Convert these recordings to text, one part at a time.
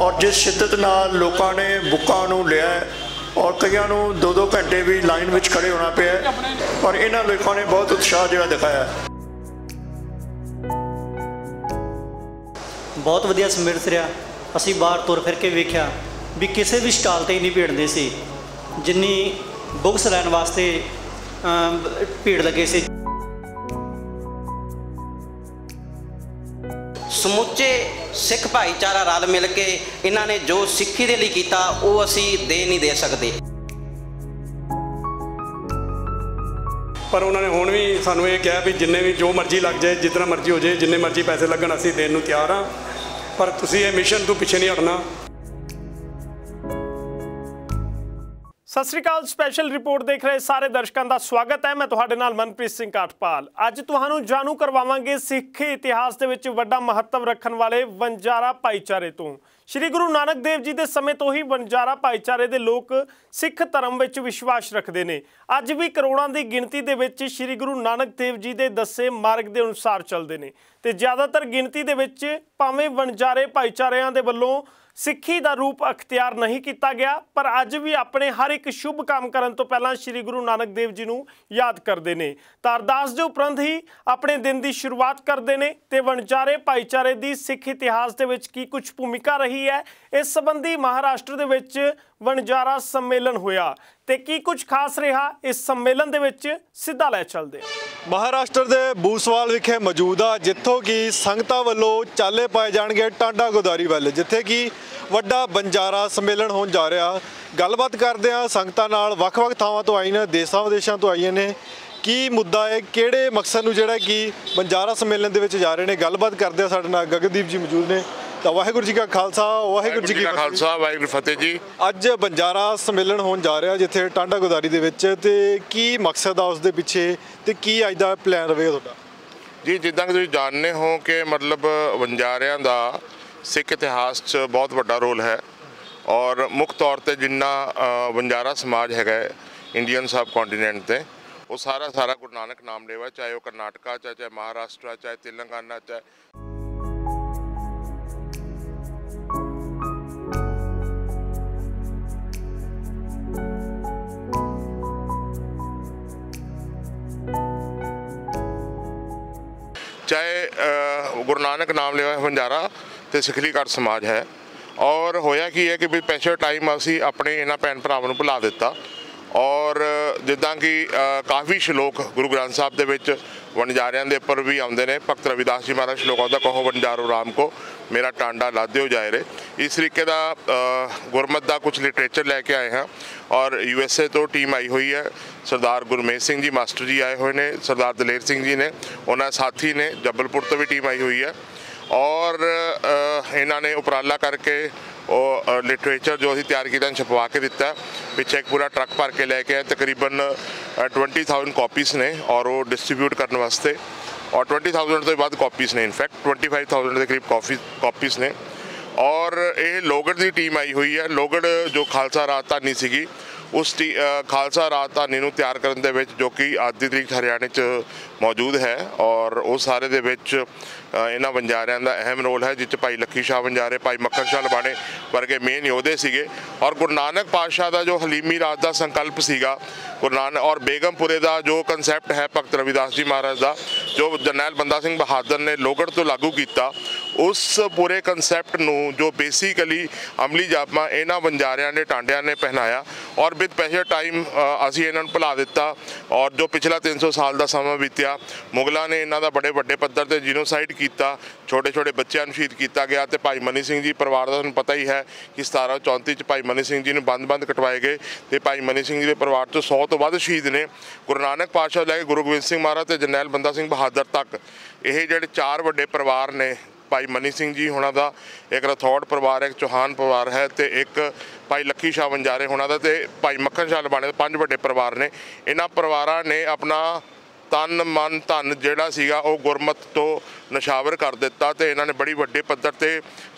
और जिस शिद्दत नाल लोगों ने बुकां नूं लिया और कईयां नूं 2-2 घंटे भी लाइन में खड़े होना पिया, पर इन्हां लोगों ने बहुत उत्साह जिहड़ा दिखाया। बहुत वधिया समर्थ रहा। असीं बाहर तुर फिर के वेख्या भी किसी भी स्टाल ते नहीं भीड़ सी जिन्नी बुक्स लैन वास्ते भीड़ लगे सी। समुचे सिख भाईचारा रल मिल के इन्हां ने जो सिक्खी दे लई कीता वो असीं दे नहीं दे सकते। पर उन्होंने हुण भी सानूं ये कहा भी जिन्ने भी जो मर्जी लग जाए, जितना मर्जी हो जाए, जिन्ने मर्जी पैसे लगन असीं देण नूं तैयार हाँ, पर तुसीं ये मिशन तो पिछे नहीं हटना। सत श्री अकाल। स्पैशल रिपोर्ट देख रहे सारे दर्शकों का स्वागत है। मैं तुहाडे नाल मनप्रीत सिंह काठपाल। अज तुहानूं जाणू करवावांगे सिख इतिहास दे विच वड्डा महत्व रखण वाले वणजारा भाईचारे तो। श्री गुरु नानक देव जी के समय तो ही वणजारा भाईचारे के लोग सिख धर्म विच विश्वास रखते हैं। अज भी करोड़ों की गिणती दे विच श्री गुरु नानक देव जी के दसे मार्ग के अनुसार चलते हैं ते ज़्यादातर गिणती दे विच भावें वणजारे भाईचारिਆਂ ਦੇ ਵੱਲੋਂ सिक्खी का रूप अख्तियार नहीं किया गया, पर अज भी अपने हर एक शुभ काम करने तो पहला श्री गुरु नानक देव जी को याद करते हैं। तो अरदास के उपरंत ही अपने दिन की शुरुआत करते हैं। तो वणजारे भाईचारे की सिख इतिहास के विच की कुछ भूमिका रही है, इस संबंधी महाराष्ट्र के विच वणजारा सम्मेलन होया ते की कुछ खास रहा, इस सम्मेलन दे विच सीधा लै चलते। महाराष्ट्र के बूसवाल विखे मौजूद आ, जिथों की संगतां वल्लों चाले पाए जाणगे टांडा गोदारी वाले, जिथे कि वड्डा बंजारा सम्मेलन होण जा रहा। गलबात करदे आ संगतां नाल, वख-वख थावां तो आई ने, देशां विदेशां तो आईयां ने। की मुद्दा है, किहड़े मकसद नूं जिहड़ा कि बंजारा सम्मेलन दे विच जा रहे ने, गलबात करदे आ। साडे नाल गगनदीप जी मौजूद ने। तो वाहिगुरू जी का खालसा, वाहिगुरू जी की खालसा, वाहिगुरू फतेह जी। अज बंजारा सम्मेलन होण जा रहा जिथे टांडा गोदारी दे विच, ते की मकसद आ उस दे पिछे ते की अज दा प्लान रहेगा तुहाडा? जी जिद्दां कि तुसीं जाणदे हो कि मतलब वणजारिਆਂ ਦਾ सिख इतिहास च बहुत वड्डा रोल है और मुख्य तौर पर जिन्ना वणजारा समाज है इंडियन सब कॉन्टीनेंट ते वो सारा गुरु नानक नाम लेवा, चाहे वो करनाटका चाहे महाराष्ट्र चाहे तेलंगाना चाहे गुरु नानक नाम लेवा वणजारा तो सिखलीगढ़ समाज है। और होया की है कि भी पैसे टाइम असी अपने इन्हां भैन भरावां नूं भुला दिता और जिद्दां कि काफ़ी श्लोक गुरु ग्रंथ साहब दे विच वणजारिਆਂ ਦੇ ਉੱਪਰ भी आउंदे ने। भगत रविदास जी महाराज श्लोक आउंदा, कहो वणजारो राम को मेरा टांडा लाद्यो जाए रे। इस तरीके का गुरमत का कुछ लिटरेचर लैके आए हैं और USA तो टीम आई हुई है। सरदार गुरमेज सिंह जी मास्टर जी आए हुए हैं, सरदार दलेर सिंह जी ने, उन्होंने साथी ने, जबलपुर तो भी टीम आई हुई है और इन्होंने उपराला करके वो लिटरेचर जो अभी तैयार किया छपवा के दिता है। पिछे एक पूरा ट्रक भर के लैके आए, तकरीबन 20,000 कॉपीज़ ने और वो डिस्ट्रीब्यूट करने वास्ते, और 20,000 तो बाद कॉपीज़ ने, इनफैक्ट 25,000 के करीब कॉपीज़ ने। और ये लोगड़ की टीम आई हुई है। लोगड़ जो खालसा राजधानी सी उस खालसा राजधानी नूं तैयार करने दे विच जो कि अज दी तरीक हरियाणे च मौजूद है और उस सारे दे विच इन्हां वणजारिਆਂ ਦਾ अहम रोल है, जिस भाई लखी शाह वणजारे, भाई मक्खन शाह लबाणे वर्गे मेन योधे सीगे। और गुरु नानक पातशाह का जो हलीमी राज का संकल्प सीगा, गुरु नानक और बेगमपुरे का जो कंसैप्ट है भगत रविदास जी महाराज का, जो जरनैल बंदा सिंह बहादुर ने लोगड़ तो लागू किया, उस पूरे कंसैप्ट नूं जो बेसिकली अमली जामा इन्हां वणजारिਆਂ ने टांडिया ने पहनाया और विद पैसे टाइम असी इन्हां नूं भुला दिता। और जो पिछला 300 साल का समा बीतिया, मुगलों ने इन्हां दा बड़े वड्डे पद्धर ते जीनोसाइड किया, छोटे छोटे बच्चों को शहीद किया गया। तो भाई मनी सिंह जी परिवार का तुहानूं पता ही है कि 1734 भाई मनी सिंह जी ने बंद कटवाए गए तो भाई मनी सिंह जी के परिवार तो 100 तो वध शहीद ने। गुरु नानक पातशाह लैके गुरु गोबिंद सिंह महाराज तो जरनैल बंदा सिंह बहादुर तक ये जिहड़े 4 वड्डे परिवार ने, भाई मनी सिंह जी होना का एक राठौड़ परिवार, एक चौहान परिवार है, तो एक भाई लखी शाह वणजारे होना का, तो भाई मक्खन शाह लबाणे, 5 वड्डे परिवार ने। इन्हां परिवारां ने अपना तन मन धन जिहड़ा सीगा वो गुरमत तो नशावर कर दिता तो इन्होंने बड़ी वड्डे पद्धर ते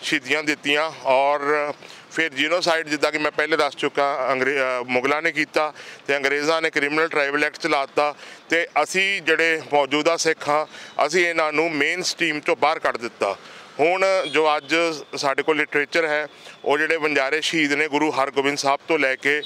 शहीदियां दित्तियां। और फिर जीनोसाइड जिद्दां कि मैं पहले दस चुका मुगलों ने किया तो अंग्रेज़ों ने क्रिमिनल ट्राइबल एक्ट चलाता तो असी जिहड़े मौजूदा सिख हाँ असी इन्हां नूं मेन स्ट्रीम चों बाहर कढ़ दिता। ਹੁਣ ਜੋ ਅੱਜ ਸਾਡੇ ਕੋਲ ਲਿਟਰੇਚਰ ਹੈ ਉਹ ਜਿਹੜੇ ਵਣਜਾਰੇ ਸ਼ਹੀਦ ਨੇ ਗੁਰੂ ਹਰਗੋਬਿੰਦ ਸਾਹਿਬ ਤੋਂ ਲੈ ਕੇ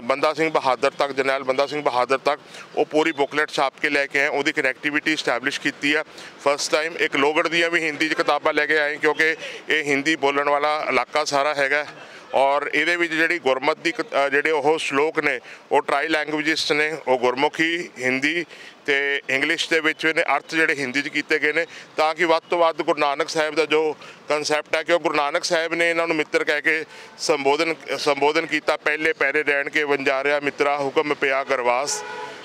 ਬੰਦਾ ਸਿੰਘ ਬਹਾਦਰ ਤੱਕ, ਜਰਨੈਲ ਬੰਦਾ ਸਿੰਘ ਬਹਾਦਰ ਤੱਕ, ਉਹ ਪੂਰੀ ਬੁਕਲੈਟ ਛਾਪ ਕੇ ਲੈ ਕੇ ਆਏ। ਉਹਦੀ ਕਨੈਕਟੀਵਿਟੀ ਇਸਟੈਬਲਿਸ਼ ਕੀਤੀ ਹੈ ਫਸਟ ਟਾਈਮ। ਇੱਕ ਲੋਗੜ ਦੀਆਂ ਵੀ ਹਿੰਦੀ 'ਚ ਕਿਤਾਬਾਂ ਲੈ ਕੇ ਆਏ ਕਿਉਂਕਿ ਇਹ ਹਿੰਦੀ ਬੋਲਣ ਵਾਲਾ ਇਲਾਕਾ ਸਾਰਾ ਹੈਗਾ। ਔਰ ਇਹਦੇ ਵਿੱਚ ਜਿਹੜੀ ਗੁਰਮਤ ਦੀ ਜਿਹੜੇ ਉਹ ਸ਼ਲੋਕ ਨੇ ਉਹ ਟਰਾਈ ਲੈਂਗੁਏਜਿਸ ਨੇ, ਉਹ ਗੁਰਮੁਖੀ, ਹਿੰਦੀ ਤੇ ਇੰਗਲਿਸ਼ ਦੇ ਵਿੱਚ ਨੇ ਅਰਥ ਜਿਹੜੇ ਹਿੰਦੀ 'ਚ ਕੀਤੇ ਗਏ ਨੇ, ਤਾਂ ਕਿ ਵੱਧ ਤੋਂ ਵੱਧ ਗੁਰੂ ਨਾਨਕ ਸਾਹਿਬ ਦਾ ਜੋ ਕਨਸੈਪਟ ਹੈ ਕਿ ਉਹ ਗੁਰੂ ਨਾਨਕ ਸਾਹਿਬ ਨੇ ਇਹਨਾਂ ਨੂੰ ਮਿੱਤਰ ਕਹਿ ਕੇ ਸੰਬੋਧਨ ਕੀਤਾ। ਪਹਿਲੇ ਪੈਰੇ ਰਹਿਣ ਕੇ ਵਣਜਾਰਿਆ ਮਿੱਤਰਾ ਹੁਕਮ ਪਿਆ ਗਰਵਾਸ,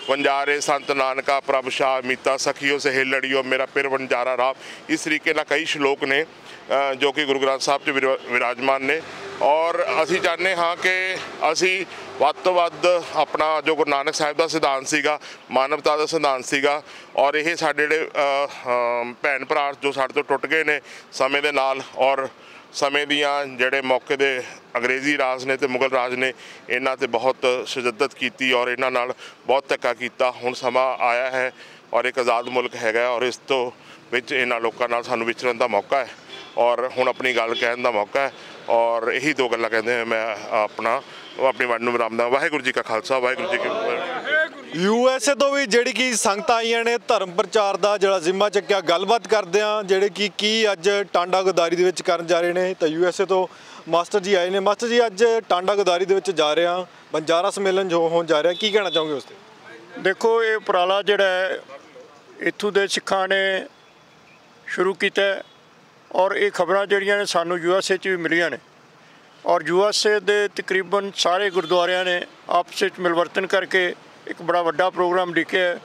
ਵਣਜਾਰੇ ਸੰਤ ਨਾਨਕਾ ਪ੍ਰਭ ਸ਼ਾਹ ਮੀਤਾ ਸਖੀਓ ਸਹੇਲੜੀਓ ਮੇਰਾ ਪਿਰ ਵਣਜਾਰਾ ਰਾਮ। ਇਸ ਤਰੀਕੇ ਨਾਲ ਕਈ ਸ਼ਲੋਕ ਨੇ ਜੋ ਕਿ ਗੁਰੂ ਗ੍ਰੰਥ ਸਾਹਿਬ 'ਚ ਵਿਰਾਜਮਾਨ ਨੇ। ਔਰ ਅਸੀਂ ਚਾਹੁੰਦੇ ਹਾਂ ਕਿ ਅਸੀਂ ਵੱਧ ਤੋਂ ਵੱਧ ਆਪਣਾ ਜੋ ਗੁਰੂ ਨਾਨਕ ਸਾਹਿਬ ਦਾ ਸਿਧਾਂਤ ਸੀਗਾ, ਮਾਨਵਤਾ ਦਾ ਸਿਧਾਂਤ ਸੀਗਾ, ਔਰ ਇਹ ਸਾਡੇ ਜਿਹੜੇ ਭੈਣ ਭਰਾ ਜੋ ਸਾਡੇ ਤੋਂ ਟੁੱਟ ਗਏ ਨੇ ਸਮੇਂ ਦੇ ਨਾਲ, ਔਰ ਸਮੇਂ ਦੀਆਂ ਜਿਹੜੇ ਮੌਕੇ ਦੇ ਅੰਗਰੇਜ਼ੀ ਰਾਜ ਨੇ ਤੇ ਮੁਗਲ ਰਾਜ ਨੇ ਇਹਨਾਂ 'ਤੇ ਬਹੁਤ ਸ਼ਜੱਦਤ ਕੀਤੀ ਔਰ ਇਹਨਾਂ ਨਾਲ ਬਹੁਤ ਧੱਕਾ ਕੀਤਾ। ਹੁਣ ਸਮਾਂ ਆਇਆ ਹੈ ਔਰ ਇੱਕ ਆਜ਼ਾਦ ਮੁਲਕ ਹੈਗਾ ਔਰ ਇਸ ਤੋਂ ਵਿੱਚ ਇਹਨਾਂ ਲੋਕਾਂ ਨਾਲ ਸਾਨੂੰ ਵਿਚਰਨ ਦਾ ਮੌਕਾ ਹੈ ਔਰ ਹੁਣ ਆਪਣੀ ਗੱਲ ਕਹਿਣ ਦਾ ਮੌਕਾ ਹੈ। ਔਰ ਇਹੀ ਦੋ ਗੱਲਾਂ ਕਹਿੰਦੇ ਮੈਂ ਆਪਣੀ ਵੰਡ ਨੂੰ ਵਿਰਾਮਦਾ। ਵਾਹਿਗੁਰੂ ਜੀ ਕਾ ਖਾਲਸਾ, ਵਾਹਿਗੁਰੂ ਜੀ ਕੀ ਫਤਿਹ। USA ਤੋਂ ਵੀ ਜਿਹੜੀ ਕਿ ਸੰਗਤਾਂ ਆਈਆਂ ਨੇ ਧਰਮ ਪ੍ਰਚਾਰ ਦਾ ਜਿਹੜਾ ਜ਼ਿੰਮਾ ਚੱਕਿਆ, ਗੱਲਬਾਤ ਕਰਦੇ ਹਾਂ ਜਿਹੜੇ ਕਿ ਕੀ ਅੱਜ ਟਾਂਡਾ ਗੋਦਾਰੀ ਦੇ ਵਿੱਚ ਕਰਨ ਜਾ ਰਹੇ ਨੇ। ਤਾਂ USA ਤੋਂ ਮਾਸਟਰ ਜੀ ਆਏ ਨੇ। ਮਾਸਟਰ ਜੀ ਅੱਜ ਟਾਂਡਾ ਗੋਦਾਰੀ ਦੇ ਵਿੱਚ ਜਾ ਰਹੇ ਹਾਂ, ਬੰਜਾਰਾ ਸੰਮੇਲਨ ਜੋ ਹੋਣ ਜਾ ਰਿਹਾ, ਕੀ ਕਹਿਣਾ ਚਾਹੋਗੇ ਉਸ 'ਤੇ? ਦੇਖੋ, ਇਹ ਉਪਰਾਲਾ ਜਿਹੜਾ ਹੈ ਇੱਥੋਂ ਦੇ ਸਿੱਖਾਂ ਨੇ ਸ਼ੁਰੂ ਕੀਤਾ ਔਰ ਇਹ ਖਬਰਾਂ ਜਿਹੜੀਆਂ ਨੇ ਸਾਨੂੰ USA 'ਚ ਵੀ ਮਿਲੀਆਂ ਨੇ ਔਰ USA ਦੇ ਤਕਰੀਬਨ ਸਾਰੇ ਗੁਰਦੁਆਰਿਆਂ ਨੇ ਆਪਸ ਵਿੱਚ ਮਿਲਵਰਤਨ ਕਰਕੇ ਇੱਕ ਬੜਾ ਵੱਡਾ ਪ੍ਰੋਗਰਾਮ ਲਿਖਿਆ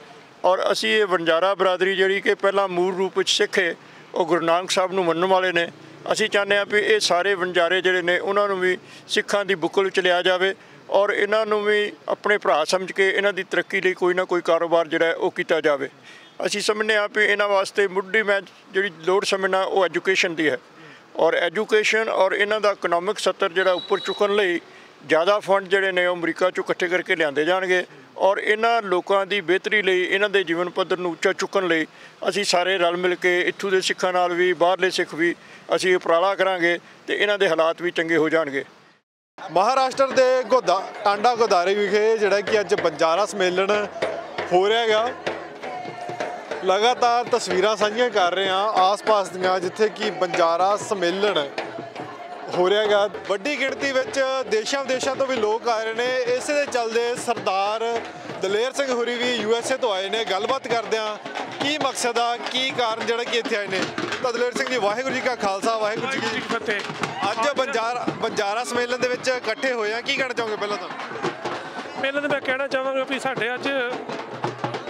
ਔਰ ਅਸੀਂ ਇਹ ਵਣਜਾਰਾ ਬਰਾਦਰੀ ਜਿਹੜੀ ਕਿ ਪਹਿਲਾਂ ਮੂਲ ਰੂਪ ਵਿੱਚ ਸਿੱਖ ਹੈ, ਉਹ ਗੁਰੂ ਨਾਨਕ ਸਾਹਿਬ ਨੂੰ ਮੰਨਣ ਵਾਲੇ ਨੇ। ਅਸੀਂ ਚਾਹੁੰਦੇ ਹਾਂ ਵੀ ਇਹ ਸਾਰੇ ਵਣਜਾਰੇ ਜਿਹੜੇ ਨੇ ਉਹਨਾਂ ਨੂੰ ਵੀ ਸਿੱਖਾਂ ਦੀ ਬੁੱਕਲ ਵਿੱਚ ਲਿਆ ਜਾਵੇ ਔਰ ਇਹਨਾਂ ਨੂੰ ਵੀ ਆਪਣੇ ਭਰਾ ਸਮਝ ਕੇ ਇਹਨਾਂ ਦੀ ਤਰੱਕੀ ਲਈ ਕੋਈ ਨਾ ਕੋਈ ਕਾਰੋਬਾਰ ਜਿਹੜਾ ਉਹ ਕੀਤਾ ਜਾਵੇ। ਅਸੀਂ ਸਮਝਦੇ ਹਾਂ ਵੀ ਇਹਨਾਂ ਵਾਸਤੇ ਮੁੱਢਲੀ ਮੈਂ ਜਿਹੜੀ ਲੋੜ ਸਮਝਣਾ ਉਹ ਐਜੂਕੇਸ਼ਨ ਦੀ ਹੈ ਔਰ ਐਜੂਕੇਸ਼ਨ ਔਰ ਇਹਨਾਂ ਦਾ ਇਕਨੋਮਿਕ ਸੱਤਰ ਜਿਹੜਾ ਉੱਪਰ ਚੁੱਕਣ ਲਈ ਜ਼ਿਆਦਾ ਫੰਡ ਜਿਹੜੇ ਨੇ ਉਹ ਅਮਰੀਕਾ 'ਚੋਂ ਇਕੱਠੇ ਕਰਕੇ ਲਿਆਂਦੇ ਜਾਣਗੇ ਔਰ ਇਹਨਾਂ ਲੋਕਾਂ ਦੀ ਬਿਹਤਰੀ ਲਈ, ਇਹਨਾਂ ਦੇ ਜੀਵਨ ਪੱਧਰ ਨੂੰ ਉੱਚਾ ਚੁੱਕਣ ਲਈ ਅਸੀਂ ਸਾਰੇ ਰਲ ਮਿਲ ਕੇ ਇੱਥੋਂ ਦੇ ਸਿੱਖਾਂ ਨਾਲ ਵੀ ਬਾਹਰਲੇ ਸਿੱਖ ਵੀ ਅਸੀਂ ਉਪਰਾਲਾ ਕਰਾਂਗੇ ਤੇ ਇਹਨਾਂ ਦੇ ਹਾਲਾਤ ਵੀ ਚੰਗੇ ਹੋ ਜਾਣਗੇ। ਮਹਾਰਾਸ਼ਟਰ ਦੇ ਟਾਂਡਾ ਗੋਦਾਰੀ ਵਿਖੇ ਜਿਹੜਾ ਕਿ ਅੱਜ ਬੰਜਾਰਾ ਸੰਮੇਲਨ ਹੋ ਰਿਹਾ ਹੈਗਾ, ਲਗਾਤਾਰ ਤਸਵੀਰਾਂ ਸਾਂਝੀਆਂ ਕਰ ਰਹੇ ਹਾਂ ਆਸ-ਪਾਸ ਦੀਆਂ ਜਿੱਥੇ ਕਿ ਬੰਜਾਰਾ ਸੰਮੇਲਨ ਹੋ ਰਿਹਾ ਹੈਗਾ। ਵੱਡੀ ਗਿਣਤੀ ਵਿੱਚ ਦੇਸ਼ਾਂ ਵਿਦੇਸ਼ਾਂ ਤੋਂ ਵੀ ਲੋਕ ਆ ਰਹੇ ਨੇ। ਇਸੇ ਦੇ ਚੱਲਦੇ ਸਰਦਾਰ ਦਲੇਰ ਸਿੰਘ ਹੋਰੀ ਵੀ USA ਤੋਂ ਆਏ ਨੇ। ਗੱਲਬਾਤ ਕਰਦੇ ਹਾਂ ਕੀ ਮਕਸਦ ਆ, ਕੀ ਕਾਰਨ ਜਿਹੜਾ ਕਿ ਇੱਥੇ ਆਏ ਨੇ। ਤਾਂ ਦਲੇਰ ਸਿੰਘ ਜੀ, ਵਾਹਿਗੁਰੂ ਜੀ ਕਾ ਖਾਲਸਾ, ਵਾਹਿਗੁਰੂ ਜੀ ਕੀ ਫਤਿਹ। ਅੱਜ ਬੰਜਾਰਾ ਸੰਮੇਲਨ ਦੇ ਵਿੱਚ ਇਕੱਠੇ ਹੋਏ ਆ, ਕੀ ਕਹਿਣਾ ਚਾਹੋਗੇ? ਪਹਿਲਾਂ ਤਾਂ ਪਹਿਲਾਂ ਤਾਂ ਮੈਂ ਕਹਿਣਾ ਚਾਹਾਂਗਾ ਵੀ ਸਾਡੇ ਅੱਜ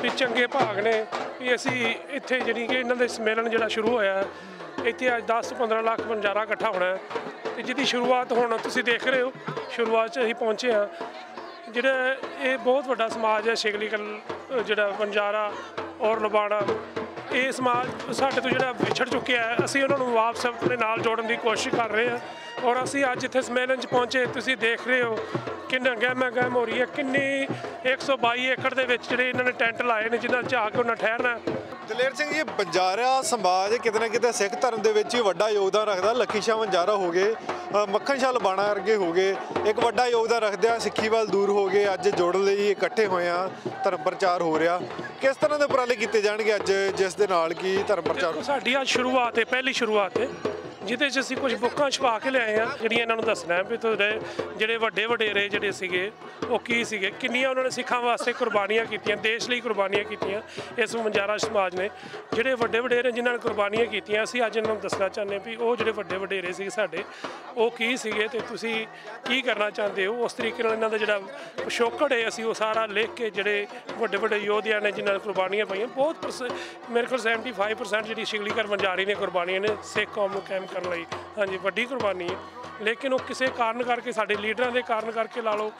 ਵੀ ਚੰਗੇ ਭਾਗ ਨੇ ਵੀ ਅਸੀਂ ਇੱਥੇ ਜਿਹੜੀ ਕਿ ਇਹਨਾਂ ਦੇ ਸੰਮੇਲਨ ਜਿਹੜਾ ਸ਼ੁਰੂ ਹੋਇਆ ਇੱਥੇ ਅੱਜ 10 ਤੋਂ 15 ਲੱਖ ਬੰਜਾਰਾ ਇਕੱਠਾ ਹੋਣਾ ਅਤੇ ਜਿਹਦੀ ਸ਼ੁਰੂਆਤ ਹੁਣ ਤੁਸੀਂ ਦੇਖ ਰਹੇ ਹੋ, ਸ਼ੁਰੂਆਤ 'ਚ ਅਸੀਂ ਪਹੁੰਚੇ ਹਾਂ। ਜਿਹੜਾ ਇਹ ਬਹੁਤ ਵੱਡਾ ਸਮਾਜ ਹੈ ਸ਼ੇਖਲੀਕਲ ਜਿਹੜਾ ਬੰਜਾਰਾ ਔਰ ਲਬਾਣਾ, ਇਹ ਸਮਾਜ ਸਾਡੇ ਤੋਂ ਜਿਹੜਾ ਵਿਛੜ ਚੁੱਕਿਆ ਹੈ, ਅਸੀਂ ਉਹਨਾਂ ਨੂੰ ਵਾਪਸ ਆਪਣੇ ਨਾਲ ਜੋੜਨ ਦੀ ਕੋਸ਼ਿਸ਼ ਕਰ ਰਹੇ ਹਾਂ ਔਰ ਅਸੀਂ ਅੱਜ ਇੱਥੇ ਸੰਮੇਲਨ 'ਚ ਪਹੁੰਚੇ। ਤੁਸੀਂ ਦੇਖ ਰਹੇ ਹੋ ਕਿੰਨਾ ਗਹਿਮ ਹੋ ਰਹੀ ਹੈ, ਕਿੰਨੀ 122 ਏਕੜ ਦੇ ਵਿੱਚ ਜਿਹੜੇ ਇਹਨਾਂ ਨੇ ਟੈਂਟ ਲਾਏ ਨੇ ਜਿਨ੍ਹਾਂ 'ਚ ਆ ਕੇ ਉਹਨਾਂ ਠਹਿਰਨਾ। ਦਲੇਰ ਸਿੰਘ ਜੀ, ਬੰਜਾਰਾ ਸਮਾਜ ਕਿਤੇ ਨਾ ਕਿਤੇ ਸਿੱਖ ਧਰਮ ਦੇ ਵਿੱਚ ਹੀ ਵੱਡਾ ਯੋਗਦਾਨ ਰੱਖਦਾ। ਲੱਖੀ ਸ਼ਾਹ ਬੰਜਾਰਾ ਹੋ ਗਏ, ਮੱਖਣ ਸ਼ਾਹ ਲਬਾਣਾ ਵਰਗੇ ਹੋ ਗਏ, ਇੱਕ ਵੱਡਾ ਯੋਗਦਾਨ ਰੱਖਦੇ ਆ, ਸਿੱਖੀ ਵੱਲ ਦੂਰ ਹੋ ਗਏ, ਅੱਜ ਜੋੜਨ ਲਈ ਇਕੱਠੇ ਹੋਏ ਆ, ਧਰਮ ਪ੍ਰਚਾਰ ਹੋ ਰਿਹਾ। ਕਿਸ ਤਰ੍ਹਾਂ ਦੇ ਉਪਰਾਲੇ ਕੀਤੇ ਜਾਣਗੇ ਅੱਜ ਜਿਸ ਦੇ ਨਾਲ ਕਿ ਧਰਮ ਪ੍ਰਚਾਰ? ਸਾਡੀ ਅੱਜ ਸ਼ੁਰੂਆਤ ਹੈ, ਪਹਿਲੀ ਸ਼ੁਰੂਆਤ ਹੈ ਜਿਹਦੇ 'ਚ ਅਸੀਂ ਕੁਝ ਬੁੱਕਾਂ ਛਪਾ ਕੇ ਲਿਆਏ ਹਾਂ ਜਿਹੜੀਆਂ ਇਹਨਾਂ ਨੂੰ ਦੱਸਣਾ ਵੀ ਤੁਹਾਡੇ ਜਿਹੜੇ ਵੱਡੇ ਵਡੇਰੇ ਜਿਹੜੇ ਸੀਗੇ ਉਹ ਕੀ ਸੀਗੇ, ਕਿੰਨੀਆਂ ਉਹਨਾਂ ਨੇ ਸਿੱਖਾਂ ਵਾਸਤੇ ਕੁਰਬਾਨੀਆਂ ਕੀਤੀਆਂ, ਦੇਸ਼ ਲਈ ਕੁਰਬਾਨੀਆਂ ਕੀਤੀਆਂ। ਇਸ ਬੰਜਾਰਾ ਸਮਾਜ ਨੇ ਜਿਹੜੇ ਵੱਡੇ ਵਡੇਰੇ ਜਿਨ੍ਹਾਂ ਨੇ ਕੁਰਬਾਨੀਆਂ ਕੀਤੀਆਂ, ਅਸੀਂ ਅੱਜ ਇਹਨਾਂ ਨੂੰ ਦੱਸਣਾ ਚਾਹੁੰਦੇ ਵੀ ਉਹ ਜਿਹੜੇ ਵੱਡੇ ਵਡੇਰੇ ਸੀਗੇ ਸਾਡੇ ਉਹ ਕੀ ਸੀਗੇ ਤੇ ਤੁਸੀਂ ਕੀ ਕਰਨਾ ਚਾਹੁੰਦੇ ਹੋ। ਉਸ ਤਰੀਕੇ ਨਾਲ ਇਹਨਾਂ ਦਾ ਜਿਹੜਾ ਪਿਛੋਕੜ ਹੈ ਅਸੀਂ ਉਹ ਸਾਰਾ ਲਿਖ ਕੇ ਜਿਹੜੇ ਵੱਡੇ ਵੱਡੇ ਯੋਧਿਆਂ ਨੇ ਜਿਨ੍ਹਾਂ ਨੇ ਕੁਰਬਾਨੀਆਂ ਪਾਈਆਂ, ਬਹੁਤ ਮੇਰੇ ਕੋਲ 75% ਜਿਹੜੀ ਸ਼ਿਗਲੀਕਰ ਬੰਜਾਰੀ ਨੇ ਕੁਰਬਾਨੀਆਂ ਨੇ ਸਿੱਖ ਕੌਮ ਨੂੰ ਕਾਇਮ ਕਰਨ ਲਈ। ਹਾਂਜੀ, ਵੱਡੀ ਕੁਰਬਾਨੀ ਹੈ ਲੇਕਿਨ ਉਹ ਕਿਸੇ ਕਾਰਨ ਕਰਕੇ, ਸਾਡੇ ਲੀਡਰਾਂ ਦੇ ਕਾਰਨ ਕਰਕੇ ਲਾ ਲਓ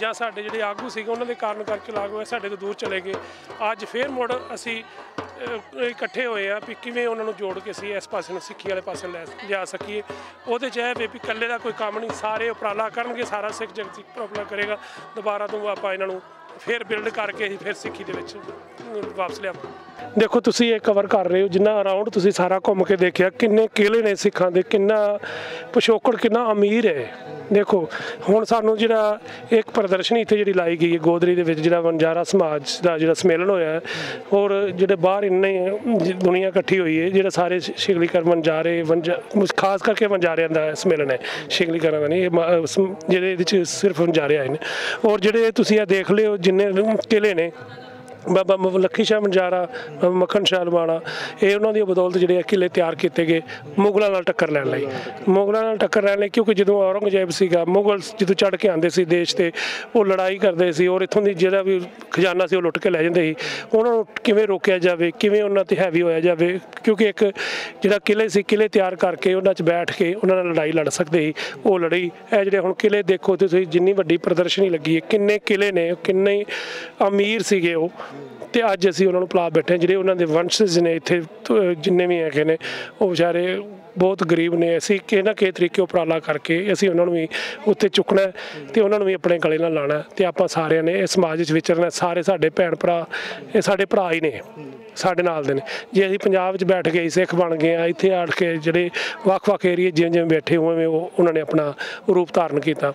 ਜਾਂ ਸਾਡੇ ਜਿਹੜੇ ਆਗੂ ਸੀਗੇ ਉਹਨਾਂ ਦੇ ਕਾਰਨ ਕਰਕੇ ਲਾ ਲਓ, ਸਾਡੇ ਤੋਂ ਦੂਰ ਚਲੇ ਗਏ। ਅੱਜ ਫੇਰ ਮੁੜ ਅਸੀਂ ਇਕੱਠੇ ਹੋਏ ਆ ਵੀ ਕਿਵੇਂ ਉਹਨਾਂ ਨੂੰ ਜੋੜ ਕੇ ਅਸੀਂ ਇਸ ਪਾਸੇ ਨੂੰ, ਸਿੱਖੀ ਵਾਲੇ ਪਾਸੇ ਲਿਆ ਸਕੀਏ। ਉਹਦੇ 'ਚ ਇਹ ਵੀ ਇਕੱਲੇ ਦਾ ਕੋਈ ਕੰਮ ਨਹੀਂ, ਸਾਰੇ ਉਪਰਾਲਾ ਕਰਨਗੇ, ਸਾਰਾ ਸਿੱਖ ਜਗਤ ਉਪਰਾਲਾ ਕਰੇਗਾ। ਦੁਬਾਰਾ ਤੋਂ ਆਪਾਂ ਇਹਨਾਂ ਨੂੰ ਫਿਰ ਬਿਲਡ ਕਰਕੇ ਅਸੀਂ ਫਿਰ ਸਿੱਖੀ ਦੇ ਵਿੱਚ ਵਾਪਸ ਲਿਆਵਾਂਗੇ। ਦੇਖੋ ਤੁਸੀਂ ਇਹ ਕਵਰ ਕਰ ਰਹੇ ਹੋ, ਜਿੰਨਾ ਅਰਾਊਂਡ ਤੁਸੀਂ ਸਾਰਾ ਘੁੰਮ ਕੇ ਦੇਖਿਆ, ਕਿੰਨੇ ਕਿਲੇ ਨੇ ਸਿੱਖਾਂ ਦੇ, ਕਿੰਨਾ ਪਿਛੋਕੜ ਕਿੰਨਾ ਅਮੀਰ ਹੈ। ਦੇਖੋ ਹੁਣ ਸਾਨੂੰ ਜਿਹੜਾ ਇੱਕ ਪ੍ਰਦਰਸ਼ਨੀ ਇੱਥੇ ਜਿਹੜੀ ਲਾਈ ਗਈ ਹੈ ਗੋਦਰੀ ਦੇ ਵਿੱਚ, ਜਿਹੜਾ ਵਣਜਾਰਾ ਸਮਾਜ ਦਾ ਜਿਹੜਾ ਸੰਮੇਲਨ ਹੋਇਆ, ਔਰ ਜਿਹੜੇ ਬਾਹਰ ਇੰਨੇ ਦੁਨੀਆ ਇਕੱਠੀ ਹੋਈ ਹੈ, ਜਿਹੜਾ ਸਾਰੇ ਸ਼ਿਗਲੀਕਰ ਵਣਜਾਰੇ ਖਾਸ ਕਰਕੇ ਵਣਜਾਰਿਆਂ ਦਾ ਸੰਮੇਲਨ ਹੈ, ਸ਼ਿਗਲੀਕਰਾਂ ਦਾ ਨਹੀਂ, ਜਿਹੜੇ ਇਹਦੇ 'ਚ ਸਿਰਫ ਵਣਜਾਰੇ ਆਏ ਨੇ। ਔਰ ਜਿਹੜੇ ਤੁਸੀਂ ਇਹ ਦੇਖ ਲਿਓ ਜਿੰਨੇ ਕਿਲੇ ਨੇ, ਬਾਬਾ ਲੱਖੀ ਸ਼ਾਹ ਵਣਜਾਰਾ, ਮੱਖਣ ਸ਼ਾਹ ਲਵਾਣਾ, ਇਹ ਉਹਨਾਂ ਦੀ ਬਦੌਲਤ ਜਿਹੜੇ ਕਿਲੇ ਤਿਆਰ ਕੀਤੇ ਗਏ ਮੁਗਲਾਂ ਨਾਲ ਟੱਕਰ ਲੈਣ ਲਈ। ਮੁਗਲਾਂ ਨਾਲ ਟੱਕਰ ਲੈਣ ਲਈ ਕਿਉਂਕਿ ਜਦੋਂ ਔਰੰਗਜ਼ੇਬ ਸੀਗਾ, ਮੁਗਲ ਜਦੋਂ ਚੜ੍ਹ ਕੇ ਆਉਂਦੇ ਸੀ ਦੇਸ਼ 'ਤੇ, ਉਹ ਲੜਾਈ ਕਰਦੇ ਸੀ ਔਰ ਇੱਥੋਂ ਦੀ ਜਿਹੜਾ ਵੀ ਖਜ਼ਾਨਾ ਸੀ ਉਹ ਲੁੱਟ ਕੇ ਲੈ ਜਾਂਦੇ ਸੀ। ਉਹਨਾਂ ਨੂੰ ਕਿਵੇਂ ਰੋਕਿਆ ਜਾਵੇ, ਕਿਵੇਂ ਉਹਨਾਂ 'ਤੇ ਹੈਵੀ ਹੋਇਆ ਜਾਵੇ, ਕਿਉਂਕਿ ਇੱਕ ਜਿਹੜਾ ਕਿਲੇ ਸੀ, ਕਿਲੇ ਤਿਆਰ ਕਰਕੇ ਉਹਨਾਂ 'ਚ ਬੈਠ ਕੇ ਉਹਨਾਂ ਨਾਲ ਲੜਾਈ ਲੜ ਸਕਦੇ ਸੀ, ਉਹ ਲੜੀ। ਇਹ ਜਿਹੜੇ ਹੁਣ ਕਿਲੇ ਦੇਖੋ ਤੁਸੀਂ, ਜਿੰਨੀ ਵੱਡੀ ਪ੍ਰਦਰਸ਼ਨੀ ਲੱਗੀ ਹੈ, ਕਿੰਨੇ ਕਿਲੇ ਨੇ, ਕਿੰਨੇ ਅਮੀਰ ਸੀਗੇ ਉਹ, ਤੇ ਅੱਜ ਅਸੀਂ ਉਹਨਾਂ ਨੂੰ ਭੁਲਾ ਬੈਠੇ ਹਾਂ। ਜਿਹੜੇ ਉਹਨਾਂ ਦੇ ਵੰਸ਼ਜ ਨੇ ਇੱਥੇ ਜਿੰਨੇ ਵੀ ਹੈਗੇ ਨੇ, ਉਹ ਵਿਚਾਰੇ ਬਹੁਤ ਗਰੀਬ ਨੇ। ਅਸੀਂ ਕਿਸੇ ਨਾ ਕਿਸੇ ਤਰੀਕੇ ਉਪਰਾਲਾ ਕਰਕੇ ਅਸੀਂ ਉਹਨਾਂ ਨੂੰ ਵੀ ਉੱਥੇ ਚੁੱਕਣਾ ਤੇ ਉਹਨਾਂ ਨੂੰ ਵੀ ਆਪਣੇ ਗਲੇ ਨਾਲ ਲਾਉਣਾ, ਤੇ ਆਪਾਂ ਸਾਰਿਆਂ ਨੇ ਇਸ ਸਮਾਜ ਵਿੱਚ ਵਿਚਰਨਾ। ਸਾਰੇ ਸਾਡੇ ਭੈਣ ਭਰਾ, ਇਹ ਸਾਡੇ ਭਰਾ ਹੀ ਨੇ, ਸਾਡੇ ਨਾਲ ਦੇ ਨੇ। ਜੇ ਅਸੀਂ ਪੰਜਾਬ ਵਿੱਚ ਬੈਠ ਕੇ ਸਿੱਖ ਬਣ ਗਏ ਆ, ਇੱਥੇ ਆੜ ਕੇ ਜਿਹੜੇ ਵੱਖ-ਵੱਖ ਏਰੀਏ ਜਿਵੇਂ ਜਿਵੇਂ ਬੈਠੇ ਉਵੇਂ ਉਹਨਾਂ ਨੇ ਆਪਣਾ ਰੂਪ ਧਾਰਨ ਕੀਤਾ।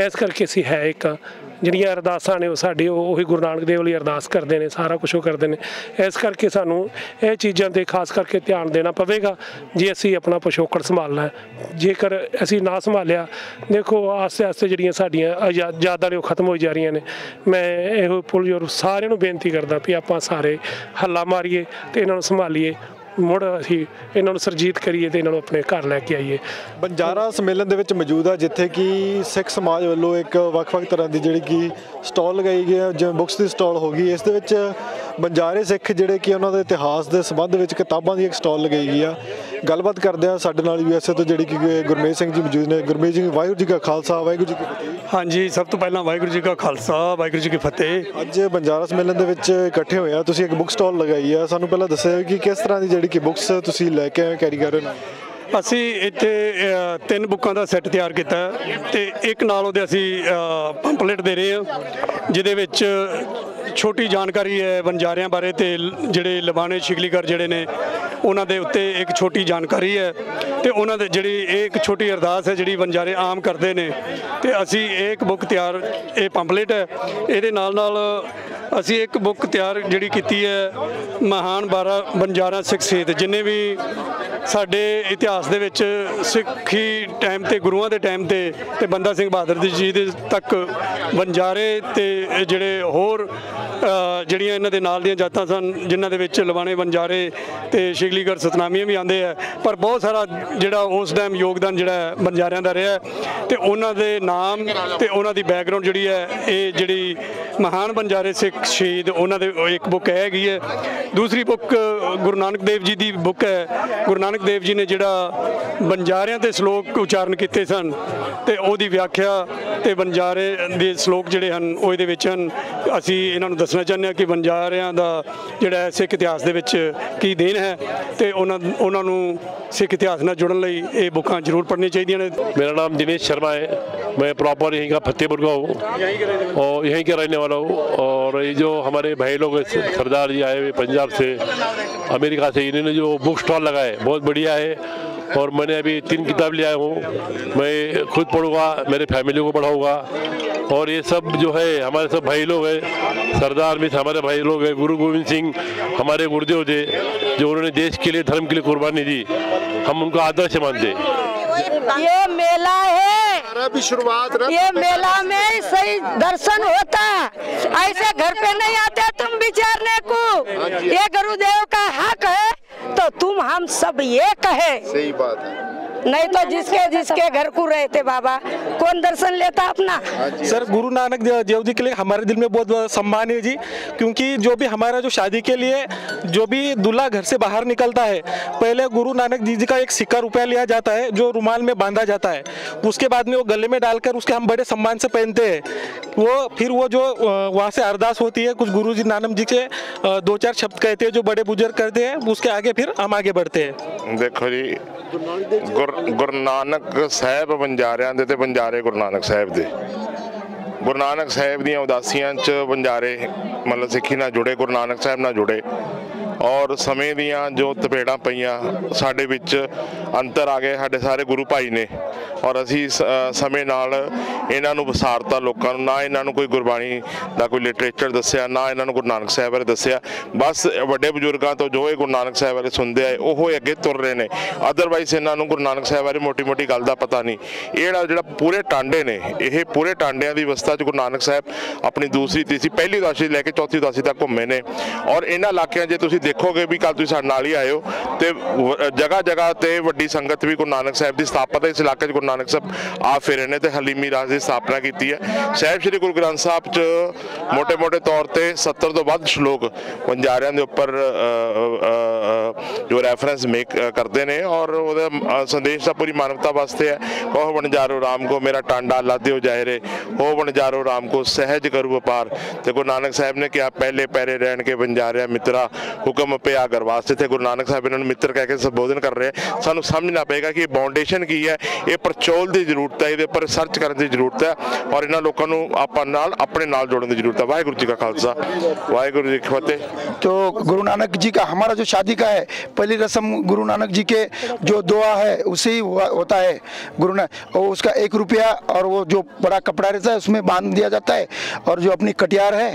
ਇਸ ਕਰਕੇ ਅਸੀਂ ਹੈ ਇੱਕ, ਜਿਹੜੀਆਂ ਅਰਦਾਸਾਂ ਨੇ ਉਹ ਸਾਡੀ ਉਹੀ ਗੁਰੂ ਨਾਨਕ ਦੇਵ ਲਈ ਅਰਦਾਸ ਕਰਦੇ ਨੇ, ਸਾਰਾ ਕੁਛ ਉਹ ਕਰਦੇ ਨੇ। ਇਸ ਕਰਕੇ ਸਾਨੂੰ ਇਹ ਚੀਜ਼ਾਂ 'ਤੇ ਖਾਸ ਕਰਕੇ ਧਿਆਨ ਦੇਣਾ ਪਵੇਗਾ ਜੇ ਅਸੀਂ ਆਪਣਾ ਪਿਛੋਕੜ ਸੰਭਾਲਣਾ ਹੈ। ਜੇਕਰ ਅਸੀਂ ਨਾ ਸੰਭਾਲਿਆ, ਦੇਖੋ ਆਸਤੇ ਆਸਤੇ ਜਿਹੜੀਆਂ ਸਾਡੀਆਂ ਯਾਦਾਂ ਨੇ ਉਹ ਖਤਮ ਹੋਈ ਜਾ ਰਹੀਆਂ ਨੇ। ਮੈਂ ਇਹੋ ਪੁੱਲਜੋਰ ਸਾਰਿਆਂ ਨੂੰ ਬੇਨਤੀ ਕਰਦਾ ਵੀ ਆਪਾਂ ਸਾਰੇ ਹੱਲਾ ਮਾਰੀਏ ਤੇ ਇਹਨਾਂ ਨੂੰ ਸੰਭਾਲੀਏ, ਮੁੜ ਅਸੀਂ ਇਹਨਾਂ ਨੂੰ ਸਰਜੀਤ ਕਰੀਏ ਤੇ ਇਹਨਾਂ ਨੂੰ ਆਪਣੇ ਘਰ ਲੈ ਕੇ ਆਈਏ। ਬੰਜਾਰਾ ਸੰਮੇਲਨ ਦੇ ਵਿੱਚ ਮੌਜੂਦ ਆ, ਜਿੱਥੇ ਕਿ ਸਿੱਖ ਸਮਾਜ ਵੱਲੋਂ ਇੱਕ ਵੱਖ-ਵੱਖ ਤਰ੍ਹਾਂ ਦੀ ਜਿਹੜੀ ਕਿ ਸਟਾਲ ਲਗਾਈ ਗਈ ਹੈ, ਜਿਵੇਂ ਬੁੱਕਸ ਦੀ ਸਟਾਲ ਹੋ ਗਈ। ਇਸ ਦੇ ਵਿੱਚ ਬੰਜਾਰੇ ਸਿੱਖ ਜਿਹੜੇ ਕਿ ਉਹਨਾਂ ਦੇ ਇਤਿਹਾਸ ਦੇ ਸੰਬੰਧ ਵਿੱਚ ਕਿਤਾਬਾਂ ਦੀ ਇੱਕ ਸਟਾਲ ਲਗਾਈ ਗਈ ਆ। ਗੱਲਬਾਤ ਕਰਦੇ ਆ ਸਾਡੇ ਨਾਲ USA ਤੋਂ ਜਿਹੜੀ ਕਿ ਗੁਰਮੇਜ ਸਿੰਘ ਜੀ ਮੌਜੂਦ ਨੇ। ਗੁਰਮੇਜ ਜੀ, ਵਾਹਿਗੁਰੂ ਜੀ ਕਾ ਖਾਲਸਾ, ਵਾਹਿਗੁਰੂ ਜੀ ਕੀ ਫਤਿਹ। ਹਾਂਜੀ, ਸਭ ਤੋਂ ਪਹਿਲਾਂ ਵਾਹਿਗੁਰੂ ਜੀ ਕਾ ਖਾਲਸਾ, ਵਾਹਿਗੁਰੂ ਜੀ ਕੀ ਫਤਿਹ। ਅੱਜ ਬੰਜਾਰਾ ਸੰਮੇਲਨ ਦੇ ਵਿੱਚ ਇਕੱਠੇ ਹੋਏ ਆ, ਤੁਸੀਂ ਇੱਕ ਬੁੱਕ ਸਟਾਲ ਲਗਾਈ ਆ। ਸਾਨੂੰ ਪਹਿਲਾਂ ਦੱਸਿਆ ਕਿ ਕਿਸ ਤਰ੍ਹਾਂ ਦੀ ਜਿਹੜੀ ਕਿ ਬੁੱਕਸ ਤੁਸੀਂ ਲੈ ਕੇ ਆਏ, ਕੈਰੀ ਕਰ ਰਹੇ ਹੋ। ਅਸੀਂ ਇੱਥੇ 3 ਬੁੱਕਾਂ ਦਾ ਸੈੱਟ ਤਿਆਰ ਕੀਤਾ ਤੇ ਇੱਕ ਨਾਲ ਉਹਦੇ ਅਸੀਂ ਪੰਪਲੇਟ ਦੇ ਰਹੇ ਹਾਂ, ਜਿਹਦੇ ਵਿੱਚ ਛੋਟੀ ਜਾਣਕਾਰੀ ਹੈ ਵਣਜਾਰਿਆਂ ਬਾਰੇ ਤੇ ਜਿਹੜੇ ਲਬਾਣੇ ਸ਼ਿਗਲੀਗਰ ਜਿਹੜੇ ਨੇ ਉਹਨਾਂ ਦੇ ਉੱਤੇ ਇੱਕ ਛੋਟੀ ਜਾਣਕਾਰੀ ਹੈ, ਤੇ ਉਹਨਾਂ ਦੇ ਜਿਹੜੀ ਇਹ ਇੱਕ ਛੋਟੀ ਅਰਦਾਸ ਹੈ ਜਿਹੜੀ ਵਣਜਾਰੇ ਆਮ ਕਰਦੇ ਨੇ। ਤੇ ਅਸੀਂ ਇੱਕ ਬੁੱਕ ਤਿਆਰ, ਇਹ ਪੰਪਲੇਟ ਹੈ। ਇਹਦੇ ਨਾਲ ਨਾਲ ਅਸੀਂ ਇੱਕ ਬੁੱਕ ਤਿਆਰ ਜਿਹੜੀ ਕੀਤੀ ਹੈ, ਮਹਾਨ 12 ਬੰਜਾਰਾ ਸਿੱਖ ਸ਼ਹੀਦ, ਜਿੰਨੇ ਵੀ ਸਾਡੇ ਇਤਿਹਾਸ ਦੇ ਵਿੱਚ ਸਿੱਖੀ ਟਾਈਮ ਤੇ, ਗੁਰੂਆਂ ਦੇ ਟਾਈਮ ਤੇ ਬੰਦਾ ਸਿੰਘ ਬਹਾਦਰ ਜੀ ਦੇ ਤੱਕ ਵਣਜਾਰੇ ਤੇ ਜਿਹੜੇ ਹੋਰ ਜਿਹੜੀਆਂ ਇਹਨਾਂ ਦੇ ਨਾਲ ਦੀਆਂ ਜਾਤਾਂ ਸਨ, ਜਿਨ੍ਹਾਂ ਦੇ ਵਿੱਚ ਲਵਾਣੇ ਵਣਜਾਰੇ ਤੇ ਸ਼ਿਗਲੀਗਰ ਸਤਨਾਮੀਆਂ ਵੀ ਆਉਂਦੇ ਆ, ਪਰ ਬਹੁਤ ਸਾਰਾ ਜਿਹੜਾ ਉਸ ਟਾਈਮ ਯੋਗਦਾਨ ਜਿਹੜਾ ਵਣਜਾਰਿਆਂ ਦਾ ਰਿਹਾ, ਤੇ ਉਹਨਾਂ ਦੇ ਨਾਮ ਤੇ ਉਹਨਾਂ ਦੀ ਬੈਕਗਰਾਉਂਡ ਜਿਹੜੀ ਹੈ, ਇਹ ਜਿਹੜੀ ਮਹਾਨ ਬੰਜਾਰੇ ਸਿੱਖ ਸ਼ਹੀਦ, ਉਹਨਾਂ ਦੇ ਇੱਕ ਬੁੱਕ ਹੈਗੀ ਹੈ। ਦੂਸਰੀ ਬੁੱਕ ਗੁਰੂ ਨਾਨਕ ਦੇਵ ਜੀ ਦੀ ਬੁੱਕ ਹੈ। ਗੁਰੂ ਨਾਨਕ ਦੇਵ ਜੀ ਨੇ ਜਿਹੜਾ ਬੰਜਾਰਿਆਂ ਦੇ ਸ਼ਲੋਕ ਉਚਾਰਨ ਕੀਤੇ ਸਨ ਤੇ ਉਹਦੀ ਵਿਆਖਿਆ ਤੇ ਬੰਜਾਰੇ ਦੇ ਸ਼ਲੋਕ ਜਿਹੜੇ ਹਨ ਉਹ ਇਹਦੇ ਵਿੱਚ ਹਨ। ਅਸੀਂ ਇਹਨਾਂ ਨੂੰ ਦੱਸਣਾ ਚਾਹੁੰਦੇ ਹਾਂ ਕਿ ਬੰਜਾਰਿਆਂ ਦਾ ਜਿਹੜਾ ਸਿੱਖ ਇਤਿਹਾਸ ਦੇ ਵਿੱਚ ਕੀ ਦੇਣ ਹੈ, ਤੇ ਉਹਨਾਂ ਨੂੰ सिख इतिहास ਨਾਲ जुड़न ਲਈ ਇਹ बुकां जरूर पढ़नी चाहिए ने। मेरा नाम दिनेश शर्मा है, मैं प्रॉपर यहीं का फतेहपुर का हूँ और यहीं के रहने वाला हूँ। और ये जो हमारे भाई लोग सरदार जी आए हुए पंजाब से, अमेरिका से, इन्होंने जो बुक स्टॉल लगाए बहुत बढ़िया है। और मैंने अभी 3 किताब ले आया हूँ, मैं खुद पढ़ूँगा, मेरे फैमिली को पढ़ाऊँगा। और ये सब जो है हमारे सब भाई लोग हैं, सरदार में हमारे भाई लोग हैं, गुरु गोविंद सिंह हमारे गुरुदेव थे, जो उन्होंने देश के लिए, धर्म के लिए कुर्बानी दी, हम उनका आदर्श मानते हैं। ये मेला है, भी शुरुआत ना, ये मेला में सही दर्शन होता, ऐसे घर पे नहीं आते तुम विचारने को। ये गुरुदेव का हक है तो तुम हम सब ये कहे। सही बात है। नहीं तो जिसके जिसके घर को रहते बाबा, कौन दर्शन लेता अपना। सर गुरु नानक देव जी के लिए हमारे दिल में बहुत सम्मान है जी, क्योंकि जो भी हमारा जो शादी के लिए जो भी दूल्हा घर से बाहर निकलता है, पहले गुरु नानक जी का एक सिक्का रुपया लिया जाता है जो रुमाल में बांधा जाता है, उसके बाद में वो गले में डालकर उसके हम बड़े सम्मान से पहनते हैं। वो फिर वो जो वहाँ से अरदास होती है, कुछ गुरु जी नानक जी के 2-4 शब्द कहते हैं जो बड़े बुजुर्ग करते हैं, उसके आगे फिर हम आगे बढ़ते हैं। देखो जी, गुरु नानक साहब बंजारिਆਂ ਦੇ ਤੇ बंजारे गुरु नानक साहब ਦੇ। गुरु नानक साहब ਦੀਆਂ ਉਦਾਸੀਆਂ 'ਚ बंजारे मतलब सिੱਖੀ ਨਾਲ जुड़े, गुरु नानक साहब ਨਾਲ जुड़े और समय ਦੀਆਂ जो ਤਪੇੜਾਂ ਪਈਆਂ ਸਾਡੇ ਵਿੱਚ ਅੰਤਰ ਆ ਗਏ ਸਾਡੇ ਸਾਰੇ ਗੁਰੂ ਭਾਈ ਨੇ और ਅਸੀਂ ਸਮੇਂ ਨਾਲ ਇਹਨਾਂ ਨੂੰ ਵਿਸਾਰਤਾ ਲੋਕਾਂ ਨੂੰ, ਨਾ ਇਹਨਾਂ ਨੂੰ ਕੋਈ ਗੁਰਬਾਣੀ ਦਾ ਕੋਈ ਲਿਟਰੇਚਰ ਦੱਸਿਆ, ਨਾ ਇਹਨਾਂ ਨੂੰ ਗੁਰੂ ਨਾਨਕ ਸਾਹਿਬ ਬਾਰੇ ਦੱਸਿਆ। ਬਸ ਵੱਡੇ ਬਜ਼ੁਰਗਾਂ ਤੋਂ ਜੋ ਇਹ ਗੁਰੂ ਨਾਨਕ ਸਾਹਿਬ ਬਾਰੇ ਸੁਣਦੇ ਆਏ ਉਹ ਅੱਗੇ ਤੁਰ ਰਹੇ ਨੇ, ਅਦਰਵਾਈਜ਼ ਇਹਨਾਂ ਨੂੰ ਗੁਰੂ ਨਾਨਕ ਸਾਹਿਬ ਬਾਰੇ ਮੋਟੀ ਗੱਲ ਦਾ ਪਤਾ ਨਹੀਂ। ਇਹ ਜਿਹੜਾ ਪੂਰੇ ਟਾਂਡੇ ਨੇ, ਇਹ ਪੂਰੇ ਟਾਂਡਿਆਂ ਦੀ ਅਵਸਥਾ 'ਚ ਗੁਰੂ ਨਾਨਕ ਸਾਹਿਬ ਆਪਣੀ ਦੂਸਰੀ ਤੀਸਰੀ ਪਹਿਲੀ ਉਦਾਸੀ ਲੈ ਕੇ ਚੌਥੀ ਉਦਾਸੀ ਤੱਕ ਘੁੰਮੇ ਨੇ। ਔਰ ਇਹਨਾਂ ਇਲਾਕਿਆਂ 'ਚ ਤੁਸੀਂ ਦੇਖੋਗੇ ਵੀ ਕੱਲ ਤੁਸੀਂ ਸਾਡੇ ਨਾਲ ਹੀ ਆਇਓ ਤੇ ਜਗ੍ਹਾ ਤੇ ਵੱਡੀ ਸੰਗਤ ਵੀ ਗੁਰੂ ਨਾਨਕ ਸਾਹਿਬ ਦੀ ਸਥਾਪਨਾ ਇਸ ਇਲਾਕੇ 'ਚ ਨਾਨਕ ਸਾਹਿਬ ਆ ਫਿਰੇ ਨੇ ਤੇ ਹਲੀਮੀ ਰਾਜ ਦੀ ਸਥਾਪਨਾ ਕੀਤੀ ਹੈ। ਸਾਹਿਬ ਸ੍ਰੀ ਗੁਰੂ ਗ੍ਰੰਥ ਸਾਹਿਬ 'ਚ ਮੋਟੇ ਤੌਰ ਤੇ 70 ਤੋਂ ਵੱਧ ਸ਼ਲੋਕ ਬੰਜਾਰਿਆਂ ਦੇ ਉੱਪਰ ਜੋ ਰੈਫਰੈਂਸ ਮੇਕ ਕਰਦੇ ਨੇ ਔਰ ਉਹਦਾ ਸੰਦੇਸ਼ ਤਾਂ ਪੂਰੀ ਮਾਨਵਤਾ ਵਾਸਤੇ ਹੈ। ਉਹ ਵਣਜਾਰੋ ਰਾਮ ਕੋ ਮੇਰਾ ਟਾਂਡਾ ਲਾਦਿਓ ਜਾਏ ਰੇ, ਉਹ ਵਣਜਾਰੋ ਰਾਮ ਕੋ ਸਹਿਜ ਕਰੂ ਵਪਾਰ। ਤੇ ਗੁਰੂ ਨਾਨਕ ਸਾਹਿਬ ਨੇ ਕਿਹਾ ਪਹਿਲੇ ਪੈਰੇ ਰਹਿਣ ਕੇ ਬੰਜਾਰਿਆ ਮਿੱਤਰਾ ਹੁਕਮ ਪਿਆ ਕਰ ਵਾਸਤੇ। ਤੇ ਗੁਰੂ ਨਾਨਕ ਸਾਹਿਬ ਇਹਨਾਂ ਨੂੰ ਮਿੱਤਰ ਕਹਿ ਕੇ ਸੰਬੋਧਨ ਕਰ ਰਹੇ। ਸਾਨੂੰ ਸਮਝਣਾ ਪਏਗਾ ਕਿ ਇਹ ਬਾਉਂਡੇਸ਼ਨ ਕੀ ਹੈ, ਇਹ ਪਰਚੋਲ ਦੀ ਜ਼ਰੂਰਤ ਹੈ, ਇਹਦੇ ਉੱਪਰ ਰਿਸਰਚ ਕਰਨ ਦੀ ਜ਼ਰੂਰਤ ਹੈ ਔਰ ਇਹਨਾਂ ਲੋਕਾਂ ਨੂੰ ਆਪਣੇ ਨਾਲ जोड़ने की जरूरत है। वाहिगुरु जी का खालसा, वाहिगुरु जी की फतेह। तो गुरु नानक जी का हमारा जो शादी का है, पहली रस्म गुरु नानक जी के जो दुआ है उसे ही होता है। गुरु नानक और उसका 1 रुपया और वो जो बड़ा कपड़ा रहता है उसमें बांध दिया जाता है और जो अपनी कटियार है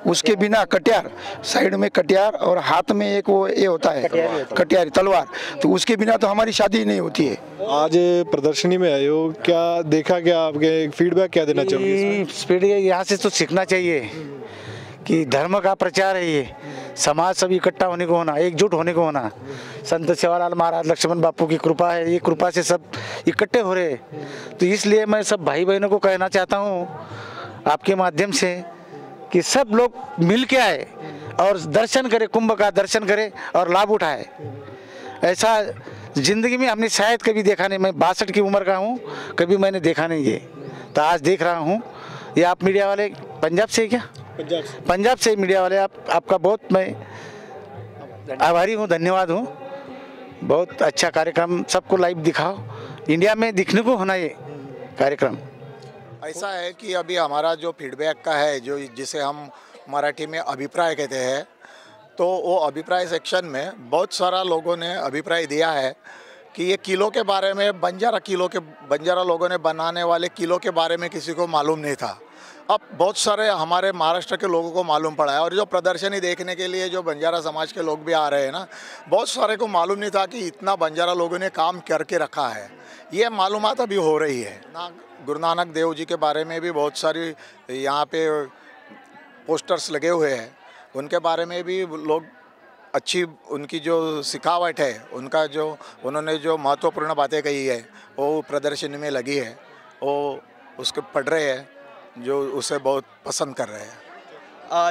उसके बिना कटियार साइड में कटियार और हाथ में एक वो ये होता है कटियार तलवार, तो उसके बिना तो हमारी शादी नहीं होती है। आज प्रदर्शनी में आए हो, क्या देखा, क्या आपके फीडबैक क्या देना चाहोगे? यहाँ से तो सीखना चाहिए कि धर्म का प्रचार है, ये समाज सब इकट्ठा होने को होना, एकजुट होने को होना। संत सेवालाल महाराज लक्ष्मण बापू की कृपा है, ये कृपा से सब इकट्ठे हो रहे हैं। तो इसलिए मैं सब भाई बहनों को कहना चाहता हूँ आपके माध्यम से कि सब लोग मिल के आए और दर्शन करें, कुंभ का दर्शन करें और लाभ उठाए। ऐसा ज़िंदगी में हमने शायद कभी देखा नहीं। मैं 62 की उम्र का हूँ, कभी मैंने देखा नहीं ये, तो आज देख रहा हूँ। ये आप मीडिया वाले पंजाब से क्या? पंजाब से मीडिया वाले आपका बहुत मैं आभारी हूँ, धन्यवाद हूँ। बहुत अच्छा कार्यक्रम, सबको लाइव दिखाओ, इंडिया में दिखने को होना ये कार्यक्रम। ऐसा है कि अभी हमारा जो फीडबैक का है, जो जिसे हम मराठी में अभिप्राय कहते हैं, तो वो अभिप्राय सेक्शन में बहुत सारा लोगों ने अभिप्राय दिया है कि ये किलो के बारे में बंजारा लोगों ने बनाने वाले किलो के बारे में किसी को मालूम नहीं था। अब बहुत सारे हमारे महाराष्ट्र के लोगों को मालूम पड़ा है और जो प्रदर्शनी देखने के लिए जो बंजारा समाज के लोग भी आ रहे हैं ना, बहुत सारे को मालूम नहीं था कि इतना बंजारा लोगों ने काम करके रखा है। ये मालूमात अभी हो रही है ना। गुरु नानक देव जी के बारे में भी बहुत सारी यहाँ पे पोस्टर्स लगे हुए हैं, उनके बारे में भी लोग अच्छी उनकी जो सिखावट है, उनका जो उन्होंने जो महत्वपूर्ण बातें कही है वो प्रदर्शनी में लगी है, वो उसके पढ़ रहे हैं, जो उसे बहुत पसंद कर रहे हैं।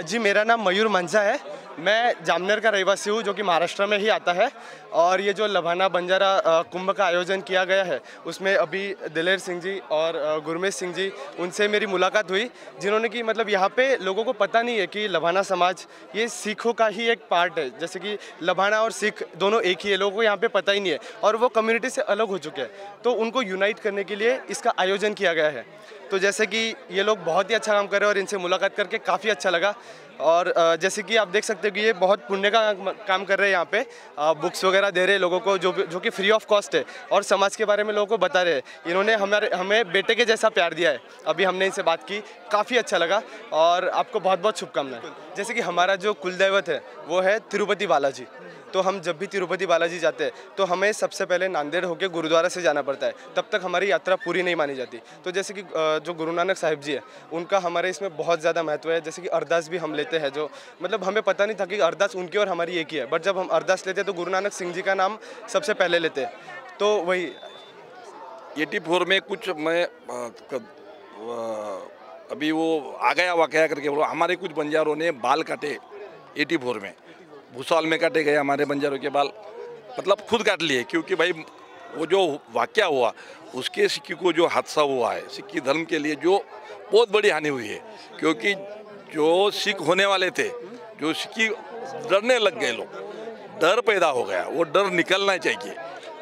जी मेरा नाम मयूर मंझा है, मैं जामनेर का रहवासी हूँ जो कि महाराष्ट्र में ही आता है। और ये जो लभाना बंजारा कुंभ का आयोजन किया गया है उसमें अभी दिलेर सिंह जी और गुरमेश सिंह जी, उनसे मेरी मुलाकात हुई, जिन्होंने कि मतलब यहाँ पे लोगों को पता नहीं है कि लभाना समाज ये सिखों का ही एक पार्ट है। जैसे कि लभाना और सिख दोनों एक ही है, लोगों को यहाँ पे पता ही नहीं है और वो कम्युनिटी से अलग हो चुके हैं, तो उनको यूनाइट करने के लिए इसका आयोजन किया गया है। तो जैसे कि ये लोग बहुत ही अच्छा काम कर रहे हैं और इनसे मुलाकात करके काफ़ी अच्छा लगा। और जैसे कि आप देख सकते हो कि ये बहुत पुण्य का काम कर रहे हैं, यहाँ पे बुक्स वगैरह दे रहे हैं लोगों को जो कि फ्री ऑफ कॉस्ट है और समाज के बारे में लोगों को बता रहे हैं। इन्होंने हमें बेटे के जैसा प्यार दिया है। अभी हमने इनसे बात की, काफ़ी अच्छा लगा और आपको बहुत बहुत शुभकामनाएं। जैसे कि हमारा जो कुलदैवत है वो है तिरुपति बालाजी, तो हम जब भी तिरुपति बालाजी जाते हैं तो हमें सबसे पहले नांदेड़ होकर गुरुद्वारा से जाना पड़ता है, तब तक हमारी यात्रा पूरी नहीं मानी जाती। तो जैसे कि जो गुरु नानक साहिब जी है उनका हमारे इसमें बहुत ज़्यादा महत्व है। जैसे कि अरदास भी हम लेते हैं, जो मतलब हमें पता नहीं था कि अरदास उनकी और हमारी एक ही है, बट जब हम अरदास लेते हैं तो गुरु नानक सिंह जी का नाम सबसे पहले लेते हैं। तो वही 84 में कुछ मैं अभी वो आ गया वाकया करके बोलो, हमारे कुछ बंजारों ने बाल काटे 84 में, भूसावल में काटे गए हमारे बंजारों के बाल, मतलब खुद काट लिए, क्योंकि भाई वो जो वाकया हुआ उसके सिक्की को जो हादसा हुआ है, सिक्की धर्म के लिए जो बहुत बड़ी हानि हुई है, क्योंकि जो सिख होने वाले थे, जो सिक्की डरने लग गए लोग, डर पैदा हो गया, वो डर निकलना चाहिए।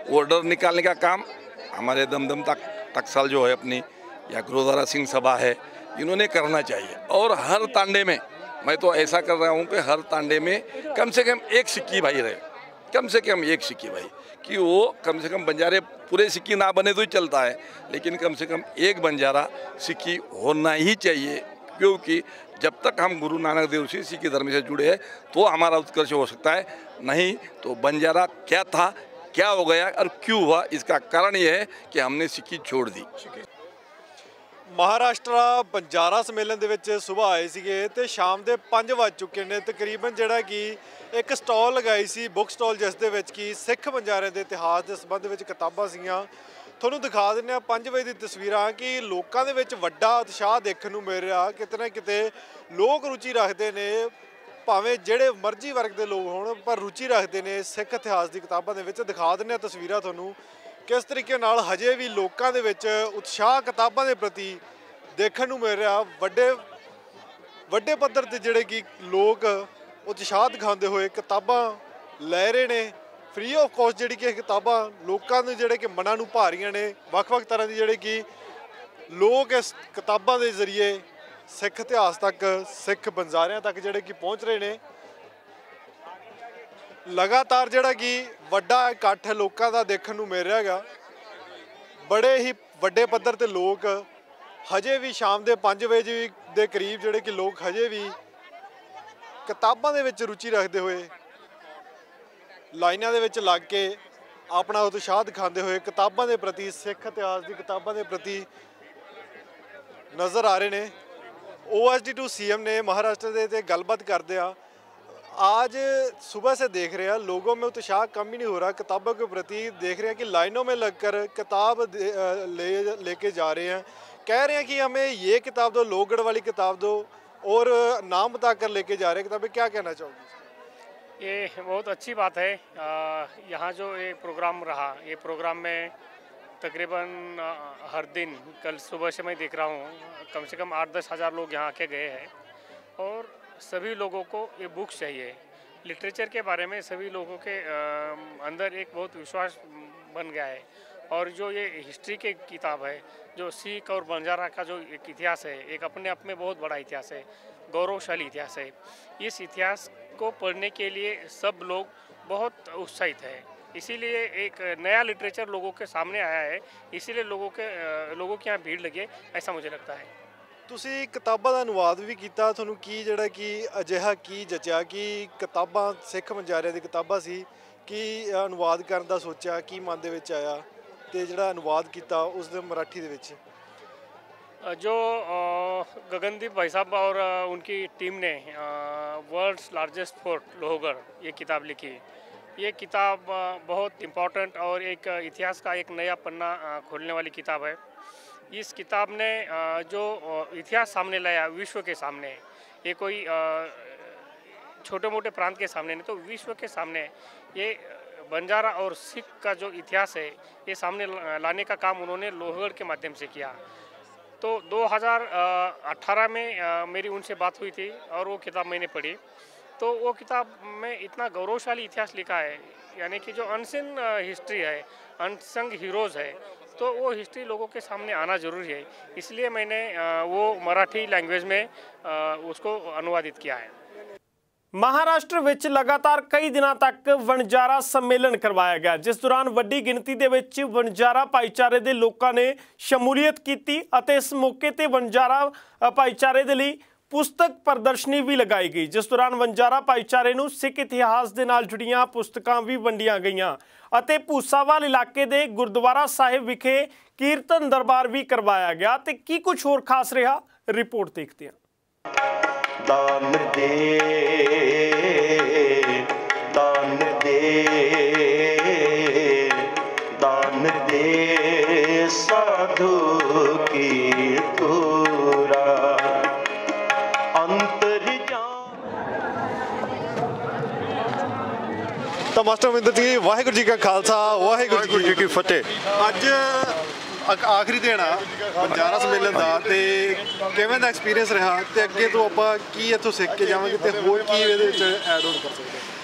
वो डर निकालने का काम हमारे दमदम टकसाल जो है अपनी, या गुरुद्वारा सिंह सभा है, इन्होंने करना चाहिए। और हर तांडे में मैं तो ऐसा कर रहा हूँ कि हर तांडे में कम से कम एक सिक्की भाई रहे, कम से कम एक सिक्की भाई, कि वो कम से कम बंजारे पूरे सिक्की ना बने तो ही चलता है, लेकिन कम से कम एक बंजारा सिक्की होना ही चाहिए, क्योंकि जब तक हम गुरु नानक देव जी सिक्की धर्म से जुड़े हैं तो हमारा उत्कर्ष हो सकता है, नहीं तो बंजारा क्या था, क्या हो गया और क्यों हुआ, इसका कारण ये है कि हमने सिक्की छोड़ दी। महाराष्ट्र बंजारा सम्मेलन ਦੇ ਵਿੱਚ ਸੁਬਾਹ ਆਏ ਸੀਗੇ ਤੇ ਸ਼ਾਮ ਦੇ 5 ਵੱਜ ਚੁੱਕੇ ਨੇ ਤਕਰੀਬਨ, ਜਿਹੜਾ ਕਿ ਇੱਕ ਸਟਾਲ ਲਗਾਈ ਸੀ ਬੁੱਕ ਸਟਾਲ, ਜਿਸ ਦੇ ਵਿੱਚ ਕਿ ਸਿੱਖ ਬੰਜਾਰੇ ਦੇ ਇਤਿਹਾਸ ਦੇ ਸੰਬੰਧ ਵਿੱਚ ਕਿਤਾਬਾਂ ਸੀਗੀਆਂ। ਤੁਹਾਨੂੰ ਦਿਖਾ ਦਿੰਦੇ ਆ 5 ਵਜੇ ਦੀ ਤਸਵੀਰਾਂ ਕਿ ਲੋਕਾਂ ਦੇ ਵਿੱਚ ਵੱਡਾ ਉਤਸ਼ਾਹ ਦੇਖਣ ਨੂੰ ਮਿਲ ਰਿਹਾ। ਕਿਤੇ ਨਾ ਕਿਤੇ ਲੋਕ ਰੁਚੀ ਰੱਖਦੇ ਨੇ, ਭਾਵੇਂ ਜਿਹੜੇ ਮਰਜ਼ੀ ਵਰਗ ਦੇ ਲੋਕ ਹੋਣ, ਪਰ ਰੁਚੀ ਰੱਖਦੇ ਨੇ ਸਿੱਖ ਇਤਿਹਾਸ ਦੀ ਕਿਤਾਬਾਂ ਦੇ ਵਿੱਚ। ਦਿਖਾ ਦਿੰਦੇ ਆ ਤਸਵੀਰਾਂ ਤੁਹਾਨੂੰ किस तरीके नाल हजे भी लोगों के विच उत्साह किताबों के प्रति देखने को मिल रहा। वड्डे पद्धर ते जिहड़े कि लोग उत्साह दिखाते हुए किताबां लै रहे ने फ्री ऑफ कॉस्ट, जिहड़ी कि किताबां लोगों ने जिहड़े कि मनां नूं भा रहीआं ने। वख-वख तरह की जिहड़े कि लोग इस किताबां के जरिए सिख इतिहास तक, सिख बंजारियां तक जिहड़े कि पहुँच रहे हैं। लगातार जिहड़ा कि वड्डा इकट्ठ लोगों का देखने को मिल रहा है। बड़े ही वड्डे पद्धर ते लोग हजे भी शाम के 5 बजे के करीब जिहड़े कि लोग हजे भी किताबां दे विच रुचि रखते हुए लाइनां दे विच लग के अपना उत्साह दिखाते हुए किताबां दे प्रति, सिख इतिहास की किताबां दे प्रति नज़र आ रहे हैं। OSD2 CM ने महाराष्ट्र के गलबात करदे आ आज सुबह से देख रहे हैं लोगों में उत्साह कम ही नहीं हो रहा किताबों के प्रति। देख रहे हैं कि लाइनों में लगकर किताब लेके जा रहे हैं, कह रहे हैं कि हमें ये किताब दो, लोहगढ़ वाली किताब दो, और नाम बताकर लेके जा रहे हैं किताबें। क्या कहना चाहोगे? ये बहुत अच्छी बात है। यहाँ जो ये प्रोग्राम रहा, ये प्रोग्राम में तकरीबन हर दिन, कल सुबह से मैं देख रहा हूँ कम से कम 8-10 हज़ार लोग यहाँ आके गए हैं। और सभी लोगों को ये बुक्स चाहिए। लिटरेचर के बारे में सभी लोगों के अंदर एक बहुत विश्वास बन गया है। और जो ये हिस्ट्री की किताब है, जो सिख और बंजारा का जो एक इतिहास है, एक अपने आप में बहुत बड़ा इतिहास है, गौरवशाली इतिहास है। इस इतिहास को पढ़ने के लिए सब लोग बहुत उत्साहित है। इसीलिए एक नया लिटरेचर लोगों के सामने आया है, इसीलिए लोगों के यहाँ भीड़ लगी, ऐसा मुझे लगता है। ਤੁਸੀਂ ਕਿਤਾਬਾਂ ਦਾ ਅਨੁਵਾਦ ਵੀ ਕੀਤਾ, ਤੁਹਾਨੂੰ ਕੀ ਜਿਹੜਾ ਕਿ ਅਜਿਹਾ ਕੀ ਜਚਿਆ ਕਿ ਕਿਤਾਬਾਂ ਸਿੱਖ ਬੰਜਾਰਿਆਂ ਦੀ ਕਿਤਾਬਾਂ ਸੀ, ਕੀ ਅਨੁਵਾਦ ਕਰਨ ਦਾ ਸੋਚਿਆ, ਕੀ ਮਨ ਦੇ ਵਿੱਚ ਆਇਆ ਤੇ ਜਿਹੜਾ ਅਨੁਵਾਦ ਕੀਤਾ ਉਸ ਦੇ ਮਰਾਠੀ ਦੇ ਵਿੱਚ? जो गगनदीप भाई साहब और उनकी टीम ने वर्ल्ड्स लार्जेस्ट फोर्ट लोहगढ़ ये किताब लिखी। ये किताब बहुत इम्पोर्टेंट और एक इतिहास का एक नया पन्ना खोलने वाली किताब है। इस किताब ने जो इतिहास सामने लाया विश्व के सामने, ये कोई छोटे मोटे प्रांत के सामने नहीं, तो विश्व के सामने ये बंजारा और सिख का जो इतिहास है ये सामने लाने का काम उन्होंने लोहगढ़ के माध्यम से किया। तो 2018 में मेरी उनसे बात हुई थी और वो किताब मैंने पढ़ी। तो वो किताब में इतना गौरवशाली इतिहास लिखा है, यानी कि जो अनसिन हिस्ट्री है, अनसंग हीरोज़ है, तो वो हिस्ट्री लोगों के सामने आना ज़रूरी है। इसलिए मैंने वो मराठी लैंग्वेज में उसको अनुवादित किया है। महाराष्ट्र विच लगातार कई दिनों तक वणजारा सम्मेलन करवाया गया, जिस दौरान वड्डी गिनती दे विच वणजारा भाईचारे दे लोकां ने शमूलीयत की। इस मौके ते वणजारा भाईचारे दे लई पुस्तक प्रदर्शनी भी लगाई गई, जिस दौरान वणजारा भाईचारे नूं सिख इतिहास दे नाल जुड़ियां पुस्तकां भी वंडियां गईयां। भूसावल इलाके दे गुरुद्वारा साहिब विखे कीर्तन दरबार भी करवाया गया। ते की कुछ होर खास रहा, रिपोर्ट देखते हैं। दान दे दान दे दान दे साधु की तूरा अंतर ਤਾਂ ਮਾਸਟਰ ਅਮਰਿੰਦਰ ਜੀ, ਵਾਹਿਗੁਰੂ ਜੀ ਕਾ ਖਾਲਸਾ, ਵਾਹਿਗੁਰੂ ਜੀ ਕੀ ਫਤਿਹ। ਅੱਜ ਆਖਰੀ ਦਿਨ ਆ ਬੰਜਾਰਾ ਸੰਮੇਲਨ ਦਾ, ਤੇ ਕਿਵੇਂ ਦਾ ਐਕਸਪੀਰੀਅੰਸ ਰਿਹਾ ਤੇ ਅੱਗੇ ਤੋਂ ਆਪਾਂ ਕੀ ਇੱਥੋਂ ਸਿੱਖ ਕੇ ਜਾਵਾਂਗੇ ਤੇ ਹੋਰ ਕੀ ਇਹਦੇ ਵਿੱਚ ਐਡ ਆਨ ਕਰ ਸਕਦੇ?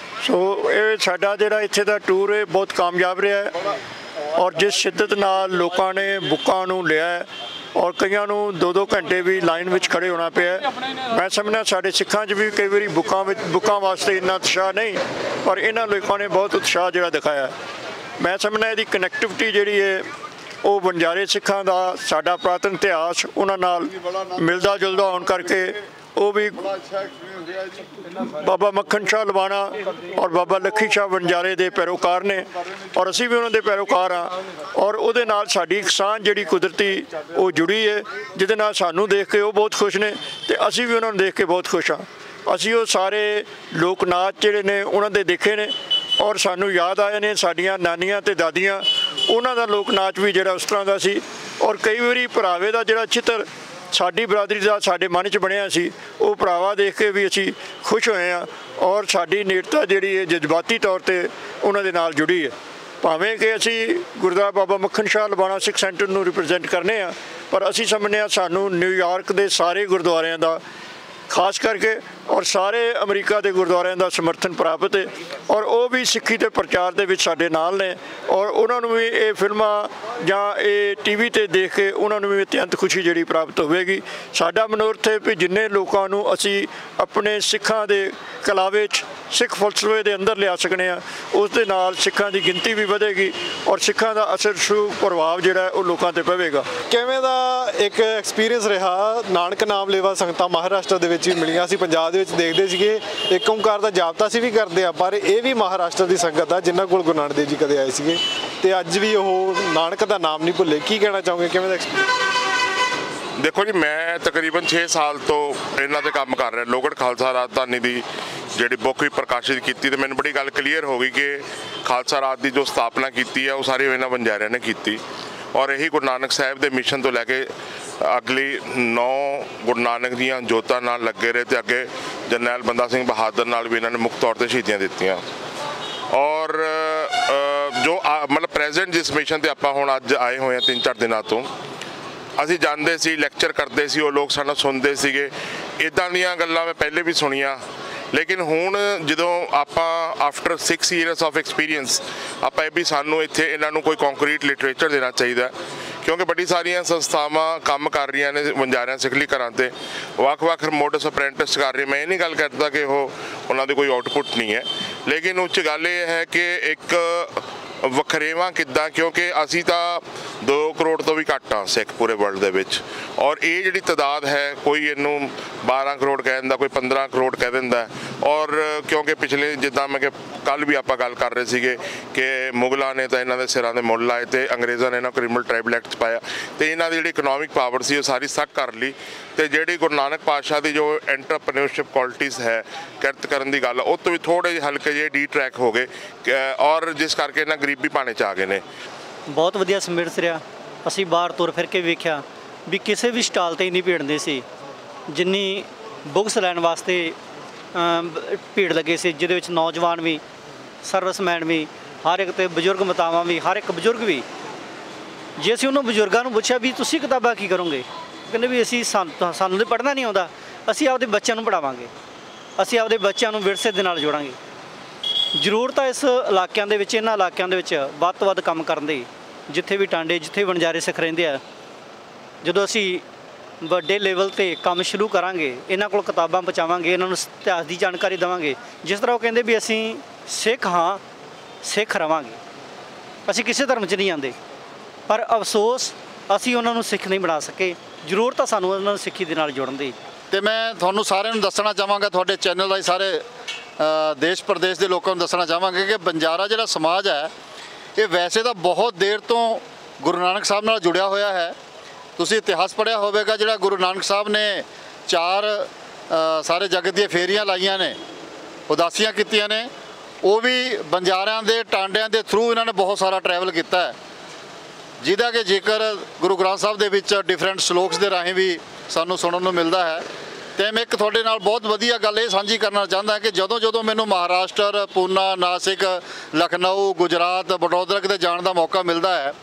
ਸੋ ਇਹ ਸਾਡਾ ਜਿਹੜਾ ਇੱਥੇ ਦਾ ਟੂਰ ਹੈ ਬਹੁਤ ਕਾਮਯਾਬ ਰਿਹਾ ਹੈ ਔਰ ਜਿਸ ਸ਼ਿੱਦਤ ਨਾਲ ਲੋਕਾਂ ਨੇ ਬੁੱਕਾਂ ਨੂੰ ਲਿਆ ਹੈ ਔਰ ਕਈਆਂ ਨੂੰ 2-2 ਘੰਟੇ ਵੀ ਲਾਈਨ ਵਿੱਚ ਖੜੇ ਹੋਣਾ ਪਿਆ। ਮੈਂ ਸਮਝਦਾ ਸਾਡੇ ਸਿੱਖਾਂ 'ਚ ਵੀ ਕਈ ਵਾਰੀ ਬੁੱਕਾਂ ਵਾਸਤੇ ਇੰਨਾ ਉਤਸ਼ਾਹ ਨਹੀਂ, ਪਰ ਇਹਨਾਂ ਲੋਕਾਂ ਨੇ ਬਹੁਤ ਉਤਸ਼ਾਹ ਜਿਹੜਾ ਦਿਖਾਇਆ। ਮੈਂ ਸਮਝਦਾ ਇਹਦੀ ਕਨੈਕਟੀਵਿਟੀ ਜਿਹੜੀ ਹੈ ਉਹ ਬੰਜਾਰੇ ਸਿੱਖਾਂ ਦਾ ਸਾਡਾ ਪੁਰਾਤਨ ਇਤਿਹਾਸ ਉਹਨਾਂ ਨਾਲ ਮਿਲਦਾ ਜੁਲਦਾ ਹੋਣ ਕਰਕੇ ਉਹ ਵੀ ਬਾਬਾ ਮੱਖਣ ਸ਼ਾਹ ਲਵਾਣਾ ਔਰ ਬਾਬਾ ਲੱਖੀ ਸ਼ਾਹ ਬੰਜਾਰੇ ਦੇ ਪੈਰੋਕਾਰ ਨੇ ਔਰ ਅਸੀਂ ਵੀ ਉਹਨਾਂ ਦੇ ਪੈਰੋਕਾਰ ਹਾਂ। ਔਰ ਉਹਦੇ ਨਾਲ ਸਾਡੀ ਇੱਕ ਸਾਂਝ ਜਿਹੜੀ ਕੁਦਰਤੀ ਉਹ ਜੁੜੀ ਹੈ, ਜਿਹਦੇ ਨਾਲ ਸਾਨੂੰ ਦੇਖ ਕੇ ਉਹ ਬਹੁਤ ਖੁਸ਼ ਨੇ ਤੇ ਅਸੀਂ ਵੀ ਉਹਨਾਂ ਨੂੰ ਦੇਖ ਕੇ ਬਹੁਤ ਖੁਸ਼ ਹਾਂ। ਅਸੀਂ ਉਹ ਸਾਰੇ ਲੋਕ ਨਾਚ ਜਿਹੜੇ ਨੇ ਉਹਨਾਂ ਦੇ ਦੇਖੇ ਨੇ ਔਰ ਸਾਨੂੰ ਯਾਦ ਆਏ ਨੇ ਸਾਡੀਆਂ ਨਾਨੀਆਂ ਤੇ ਦਾਦੀਆਂ, ਉਹਨਾਂ ਦਾ ਲੋਕ ਨਾਚ ਵੀ ਜਿਹੜਾ ਉਸ ਤਰ੍ਹਾਂ ਦਾ ਸੀ। ਔਰ ਕਈ ਵਾਰੀ ਭਰਾਵੇ ਦਾ ਜਿਹੜਾ ਚਿੱਤਰ ਸਾਡੀ ਬਰਾਦਰੀ ਦਾ ਸਾਡੇ ਮਨ 'ਚ ਬਣਿਆ ਸੀ, ਉਹ ਭਰਾਵਾ ਦੇਖ ਕੇ ਵੀ ਅਸੀਂ ਖੁਸ਼ ਹੋਏ ਹਾਂ ਔਰ ਸਾਡੀ ਨੇੜਤਾ ਜਿਹੜੀ ਹੈ ਜਜ਼ਬਾਤੀ ਤੌਰ 'ਤੇ ਉਹਨਾਂ ਦੇ ਨਾਲ ਜੁੜੀ ਹੈ। ਭਾਵੇਂ ਕਿ ਅਸੀਂ ਗੁਰਦੁਆਰਾ ਬਾਬਾ ਮੱਖਣ ਸ਼ਾਹ ਲਵਾਣਾ ਸਿੱਖ ਸੈਂਟਰ ਨੂੰ ਰਿਪਰੈਜ਼ੈਂਟ ਕਰਨੇ ਆ, ਪਰ ਅਸੀਂ ਸਮਝਦੇ ਹਾਂ ਸਾਨੂੰ ਨਿਊਯਾਰਕ ਦੇ ਸਾਰੇ ਗੁਰਦੁਆਰਿਆਂ ਦਾ ਖਾਸ ਕਰਕੇ ਔਰ ਸਾਰੇ ਅਮਰੀਕਾ ਦੇ ਗੁਰਦੁਆਰਿਆਂ ਦਾ ਸਮਰਥਨ ਪ੍ਰਾਪਤ ਹੈ ਔਰ ਉਹ ਵੀ ਸਿੱਖੀ ਦੇ ਪ੍ਰਚਾਰ ਦੇ ਵਿੱਚ ਸਾਡੇ ਨਾਲ ਨੇ ਔਰ ਉਹਨਾਂ ਨੂੰ ਵੀ ਇਹ ਫਿਲਮਾਂ ਜਾਂ ਇਹ TV ਤੇ ਦੇਖ ਕੇ ਉਹਨਾਂ ਨੂੰ ਵੀ ਅਤਿਅੰਤ ਖੁਸ਼ੀ ਜਿਹੜੀ ਪ੍ਰਾਪਤ ਹੋਵੇਗੀ। ਸਾਡਾ ਮਨੋਰਥ ਹੈ ਵੀ ਜਿੰਨੇ ਲੋਕਾਂ ਨੂੰ ਅਸੀਂ ਆਪਣੇ ਸਿੱਖਾਂ ਦੇ ਕਲਾਵੇ 'ਚ ਸਿੱਖ ਫਲਸਫੇ ਦੇ ਅੰਦਰ ਲਿਆ ਸਕਣੇ ਆ, ਉਸ ਦੇ ਨਾਲ ਸਿੱਖਾਂ ਦੀ ਗਿਣਤੀ ਵੀ ਵਧੇਗੀ ਔਰ ਸਿੱਖਾਂ ਦਾ ਅਸਰਸ਼ੂ ਪ੍ਰਭਾਵ ਜਿਹੜਾ ਉਹ ਲੋਕਾਂ 'ਤੇ ਪਵੇਗਾ। ਕਿਵੇਂ ਦਾ ਇੱਕ ਐਕਸਪੀਰੀਅੰਸ ਰਿਹਾ? ਨਾਨਕ ਨਾਮ ਲੇਵਾ ਸੰਗਤਾਂ ਮਹਾਰਾਸ਼ਟਰ ਦੇ ਵਿੱਚ ਵੀ ਮਿਲੀਆਂ ਸੀ, ਪੰਜਾਬ ਦੇ ਵਿੱਚ ਦੇਖਦੇ ਸੀਗੇ ਏਕ ਓਂਕਾਰ ਦਾ ਜਾਪ ਤਾਂ ਅਸੀਂ ਵੀ ਕਰਦੇ ਆ, ਪਰ ਇਹ ਵੀ ਮਹਾਰਾਸ਼ਟਰ ਦੀ ਸੰਗਤ ਆ ਜਿਨ੍ਹਾਂ ਕੋਲ ਗੁਰੂ ਨਾਨਕ ਦੇਵ ਜੀ ਕਦੇ ਆਏ ਸੀਗੇ ਤੇ ਅੱਜ ਵੀ ਉਹ ਨਾਨਕ ਦਾ ਨਾਮ ਨਹੀਂ ਭੁੱਲੇ। ਕੀ ਕਹਿਣਾ ਚਾਹੋਗੇ, ਕਿਵੇਂ ਦਾ ਐਕਸਪੀਰੀਅੰਸ? ਦੇਖੋ ਜੀ, ਮੈਂ ਤਕਰੀਬਨ 6 ਸਾਲ ਤੋਂ ਇਹਨਾਂ ਤੇ ਕੰਮ ਕਰ ਰਿਹਾ। ਲੋਕੜ ਖਾਲਸਾ ਰਾਜਧਾਨੀ ਦੀ ਜਿਹੜੀ ਬੁੱਕ ਵੀ ਪ੍ਰਕਾਸ਼ਿਤ ਕੀਤੀ ਤੇ ਮੈਨੂੰ ਬੜੀ ਗੱਲ ਕਲੀਅਰ ਹੋ ਗਈ ਕਿ ਖਾਲਸਾ ਰਾਜ ਦੀ ਜੋ ਸਥਾਪਨਾ ਕੀਤੀ ਹੈ ਉਹ ਸਾਰੇ ਇਹਨਾਂ ਬੰਜਾਰਿਆਂ ਨੇ ਕੀਤੀ ਔਰ ਇਹੀ ਗੁਰੂ ਨਾਨਕ ਸਾਹਿਬ ਦੇ ਮਿਸ਼ਨ ਤੋਂ ਲੈ ਕੇ ਅਗਲੀ 9 ਗੁਰੂ ਨਾਨਕ ਦੀਆਂ ਜੋਤਾਂ ਨਾਲ ਲੱਗੇ ਰਹੇ ਤੇ ਅੱਗੇ ਜਰਨੈਲ ਬੰਦਾ ਸਿੰਘ ਬਹਾਦਰ ਨਾਲ ਵੀ ਇਹਨਾਂ ਨੇ ਮੁੱਖ ਤੌਰ 'ਤੇ ਸ਼ਹੀਦੀਆਂ ਦਿੱਤੀਆਂ ਔਰ ਜੋ ਮਤਲਬ ਪ੍ਰੈਜ਼ੈਂਟ ਜਿਸ ਮਿਸ਼ਨ 'ਤੇ ਆਪਾਂ ਹੁਣ ਅੱਜ ਆਏ ਹੋਏ ਹਾਂ 3-4 ਦਿਨਾਂ ਤੋਂ, ਅਸੀਂ ਜਾਂਦੇ ਸੀ, ਲੈਕਚਰ ਕਰਦੇ ਸੀ, ਉਹ ਲੋਕ ਸਾਨੂੰ ਸੁਣਦੇ ਸੀਗੇ। ਇੱਦਾਂ ਦੀਆਂ ਗੱਲਾਂ ਮੈਂ ਪਹਿਲੇ ਵੀ ਸੁਣੀਆਂ, ਲੇਕਿਨ ਹੁਣ ਜਦੋਂ ਆਪਾਂ ਆਫਟਰ 6 years ਆਫ ਐਕਸਪੀਰੀਅੰਸ ਆਪਾਂ ਇਹ ਵੀ ਸਾਨੂੰ ਇੱਥੇ ਇਹਨਾਂ ਨੂੰ ਕੋਈ ਕੰਕਰੀਟ ਲਿਟਰੇਚਰ ਦੇਣਾ ਚਾਹੀਦਾ ਕਿਉਂਕਿ ਬੜੀ ਸਾਰੀਆਂ ਸੰਸਥਾਵਾਂ ਕੰਮ ਕਰ ਰਹੀਆਂ ਨੇ ਬੰਜਾਰਿਆਂ ਸਿੱਖਲੀ ਘਰਾਂ 'ਤੇ ਵੱਖ-ਵੱਖ ਮੋਡਸ ਅਪ੍ਰੈਂਟਿਸ ਕਰ ਰਹੇ। ਮੈਂ ਇਹ ਨਹੀਂ ਗੱਲ ਕਰਦਾ ਕਿ ਉਹ ਉਹਨਾਂ ਦੀ ਕੋਈ ਆਊਟਪੁੱਟ ਨਹੀਂ ਹੈ, ਲੇਕਿਨ ਉੱਚ ਗੱਲ ਇਹ ਹੈ ਕਿ ਇੱਕ ਵਖਰੇਵਾਂ ਕਿੱਦਾਂ, ਕਿਉਂਕਿ ਅਸੀਂ ਤਾਂ 2 ਕਰੋੜ ਤੋਂ ਵੀ ਘੱਟ ਹਾਂ ਸਿੱਖ ਪੂਰੇ ਵਰਲਡ ਦੇ ਵਿੱਚ ਔਰ ਇਹ ਜਿਹੜੀ ਤਾਦਾਦ ਹੈ ਕੋਈ ਇਹਨੂੰ 12 ਕਰੋੜ ਕਹਿ ਦਿੰਦਾ, ਕੋਈ 15 ਕਰੋੜ ਕਹਿ ਦਿੰਦਾ ਔਰ ਕਿਉਂਕਿ ਪਿਛਲੇ ਜਿੱਦਾਂ ਮੈਂ ਕਿ ਕੱਲ੍ਹ ਵੀ ਆਪਾਂ ਗੱਲ ਕਰ ਰਹੇ ਸੀਗੇ ਕਿ ਮੁਗਲਾਂ ਨੇ ਤਾਂ ਇਹਨਾਂ ਦੇ ਸਿਰਾਂ ਦੇ ਮੁੱਲ ਲਾਏ ਤੇ ਅੰਗਰੇਜ਼ਾਂ ਨੇ ਇਹਨਾਂ ਕ੍ਰਿਮੀਨਲ ਟ੍ਰਾਈਬਲ ਐਕਟ 'ਚ ਪਾਇਆ ਤੇ ਇਹਨਾਂ ਦੀ ਜਿਹੜੀ ਇਕਨੋਮਿਕ ਪਾਵਰ ਸੀ ਉਹ ਸਾਰੀ ਸੱਕ ਕਰ ਲਈ ਤੇ ਜਿਹੜੀ ਗੁਰੂ ਨਾਨਕ ਪਾਤਸ਼ਾਹ ਦੀ ਜੋ ਐਂਟਰਪ੍ਰੇਨਿਓਰਸ਼ਿਪ ਕੁਆਲਿਟੀਜ਼ ਹੈ, ਕਿਰਤ ਕਰਨ ਦੀ ਗੱਲ, ਉਹ ਤੋਂ ਵੀ ਥੋੜ੍ਹੇ ਜਿਹੇ ਹਲਕੇ ਜਿਹੇ ਡੀਟਰੈਕ ਹੋ ਗਏ ਔਰ ਜਿਸ ਕਰਕੇ ਇਹਨਾਂ ਗਰੀਬੀ ਪਾਣੇ 'ਚ ਆ ਗਏ ਨੇ। ਬਹੁਤ ਵਧੀਆ ਸਮੇਟ ਰਿਹਾ। ਅਸੀਂ ਬਾਹਰ ਤੁਰ ਫਿਰ ਕੇ ਵੇਖਿਆ ਵੀ ਕਿਸੇ ਵੀ ਸਟਾਲ 'ਤੇ ਇੰਨੀ ਭੀੜ ਨਹੀਂ ਸੀ ਜਿੰਨੀ ਬੁੱਕਸ ਲੈਣ ਵਾਸਤੇ ਭੀੜ ਲੱਗੇ ਸੀ, ਜਿਹਦੇ ਵਿੱਚ ਨੌਜਵਾਨ ਵੀ, ਸਰਵਿਸਮੈਨ ਵੀ, ਹਰ ਇੱਕ ਤੇ ਬਜ਼ੁਰਗ ਮਾਤਾਵਾਂ ਵੀ, ਹਰ ਇੱਕ ਬਜ਼ੁਰਗ ਵੀ। ਜੇ ਅਸੀਂ ਉਹਨਾਂ ਬਜ਼ੁਰਗਾਂ ਨੂੰ ਪੁੱਛਿਆ ਵੀ ਤੁਸੀਂ ਕਿਤਾਬਾਂ ਕੀ ਕਰੋਗੇ, ਕਹਿੰਦੇ ਵੀ ਅਸੀਂ ਸਾਨੂੰ ਤਾਂ ਪੜ੍ਹਨਾ ਨਹੀਂ ਆਉਂਦਾ, ਅਸੀਂ ਆਪਦੇ ਬੱਚਿਆਂ ਨੂੰ ਪੜ੍ਹਾਵਾਂਗੇ, ਅਸੀਂ ਆਪਦੇ ਬੱਚਿਆਂ ਨੂੰ ਵਿਰਸੇ ਦੇ ਨਾਲ ਜੋੜਾਂਗੇ। ਜ਼ਰੂਰਤ ਹੈ ਇਸ ਇਲਾਕਿਆਂ ਦੇ ਵਿੱਚ, ਇਹਨਾਂ ਇਲਾਕਿਆਂ ਦੇ ਵਿੱਚ ਵੱਧ ਤੋਂ ਵੱਧ ਕੰਮ ਕਰਨ ਦੀ, ਜਿੱਥੇ ਵੀ ਟਾਂਡੇ, ਜਿੱਥੇ ਵਣਜਾਰੇ ਸਿੱਖ ਰਹਿੰਦੇ ਆ। ਜਦੋਂ ਅਸੀਂ ਵੱਡੇ ਲੈਵਲ 'ਤੇ ਕੰਮ ਸ਼ੁਰੂ ਕਰਾਂਗੇ, ਇਹਨਾਂ ਕੋਲ ਕਿਤਾਬਾਂ ਪਹੁੰਚਾਵਾਂਗੇ, ਇਹਨਾਂ ਨੂੰ ਇਤਿਹਾਸ ਦੀ ਜਾਣਕਾਰੀ ਦੇਵਾਂਗੇ। ਜਿਸ ਤਰ੍ਹਾਂ ਉਹ ਕਹਿੰਦੇ ਵੀ ਅਸੀਂ ਸਿੱਖ ਹਾਂ, ਸਿੱਖ ਰਵਾਂਗੇ, ਅਸੀਂ ਕਿਸੇ ਧਰਮ 'ਚ ਨਹੀਂ ਆਉਂਦੇ, ਪਰ ਅਫਸੋਸ ਅਸੀਂ ਉਹਨਾਂ ਨੂੰ ਸਿੱਖ ਨਹੀਂ ਬਣਾ ਸਕੇ। ਜ਼ਰੂਰਤ ਆ ਸਾਨੂੰ ਉਹਨਾਂ ਨੂੰ ਸਿੱਖੀ ਦੇ ਨਾਲ ਜੋੜਨ ਦੀ। ਤੇ ਮੈਂ ਤੁਹਾਨੂੰ ਸਾਰਿਆਂ ਨੂੰ ਦੱਸਣਾ ਚਾਹਾਂਗਾ, ਤੁਹਾਡੇ ਚੈਨਲ ਰਾਹੀਂ ਸਾਰੇ ਦੇਸ਼ ਪ੍ਰਦੇਸ਼ ਦੇ ਲੋਕਾਂ ਨੂੰ ਦੱਸਣਾ ਚਾਹਾਂਗੇ ਕਿ ਬੰਜਾਰਾ ਜਿਹੜਾ ਸਮਾਜ ਹੈ ਇਹ ਵੈਸੇ ਤਾਂ ਬਹੁਤ ਦੇਰ ਤੋਂ ਗੁਰੂ ਨਾਨਕ ਸਾਹਿਬ ਨਾਲ ਜੁੜਿਆ ਹੋਇਆ ਹੈ। ਤੁਸੀਂ ਇਤਿਹਾਸ ਪੜ੍ਹਿਆ ਹੋਵੇਗਾ, ਜਿਹੜਾ ਗੁਰੂ ਨਾਨਕ ਸਾਹਿਬ ਨੇ 4 ਸਾਰੇ ਜਗਤ ਦੀਆਂ ਫੇਰੀਆਂ ਲਾਈਆਂ ਨੇ, ਉਦਾਸੀਆਂ ਕੀਤੀਆਂ ਨੇ, ਉਹ ਵੀ ਬੰਜਾਰਿਆਂ ਦੇ ਟਾਂਡਿਆਂ ਦੇ ਥਰੂ ਇਹਨਾਂ ਨੇ ਬਹੁਤ ਸਾਰਾ ਟਰੈਵਲ ਕੀਤਾ ਹੈ। ਜਿਹਦਾ ਕਿ ਜੇਕਰ ਗੁਰੂ ਗ੍ਰੰਥ ਸਾਹਿਬ ਦੇ ਵਿੱਚ ਡਿਫਰੈਂਟ ਸਲੋਕਸ ਦੇ ਰਾਹੀਂ ਵੀ ਸਾਨੂੰ ਸੁਣਨ ਨੂੰ ਮਿਲਦਾ ਹੈ। ਤੇ ਮੈਂ ਇੱਕ ਤੁਹਾਡੇ ਨਾਲ ਬਹੁਤ ਵਧੀਆ ਗੱਲ ਇਹ ਸਾਂਝੀ ਕਰਨਾ ਚਾਹੁੰਦਾ ਕਿ ਜਦੋਂ ਮੈਨੂੰ ਮਹਾਰਾਸ਼ਟਰ, ਪੂਨਾ, ਨਾਸਿਕ, ਲਖਨਊ, ਗੁਜਰਾਤ, ਵਡੋਦਰਾ ਕਿਤੇ ਜਾਣ ਦਾ ਮੌਕਾ ਮਿਲਦਾ ਹੈ,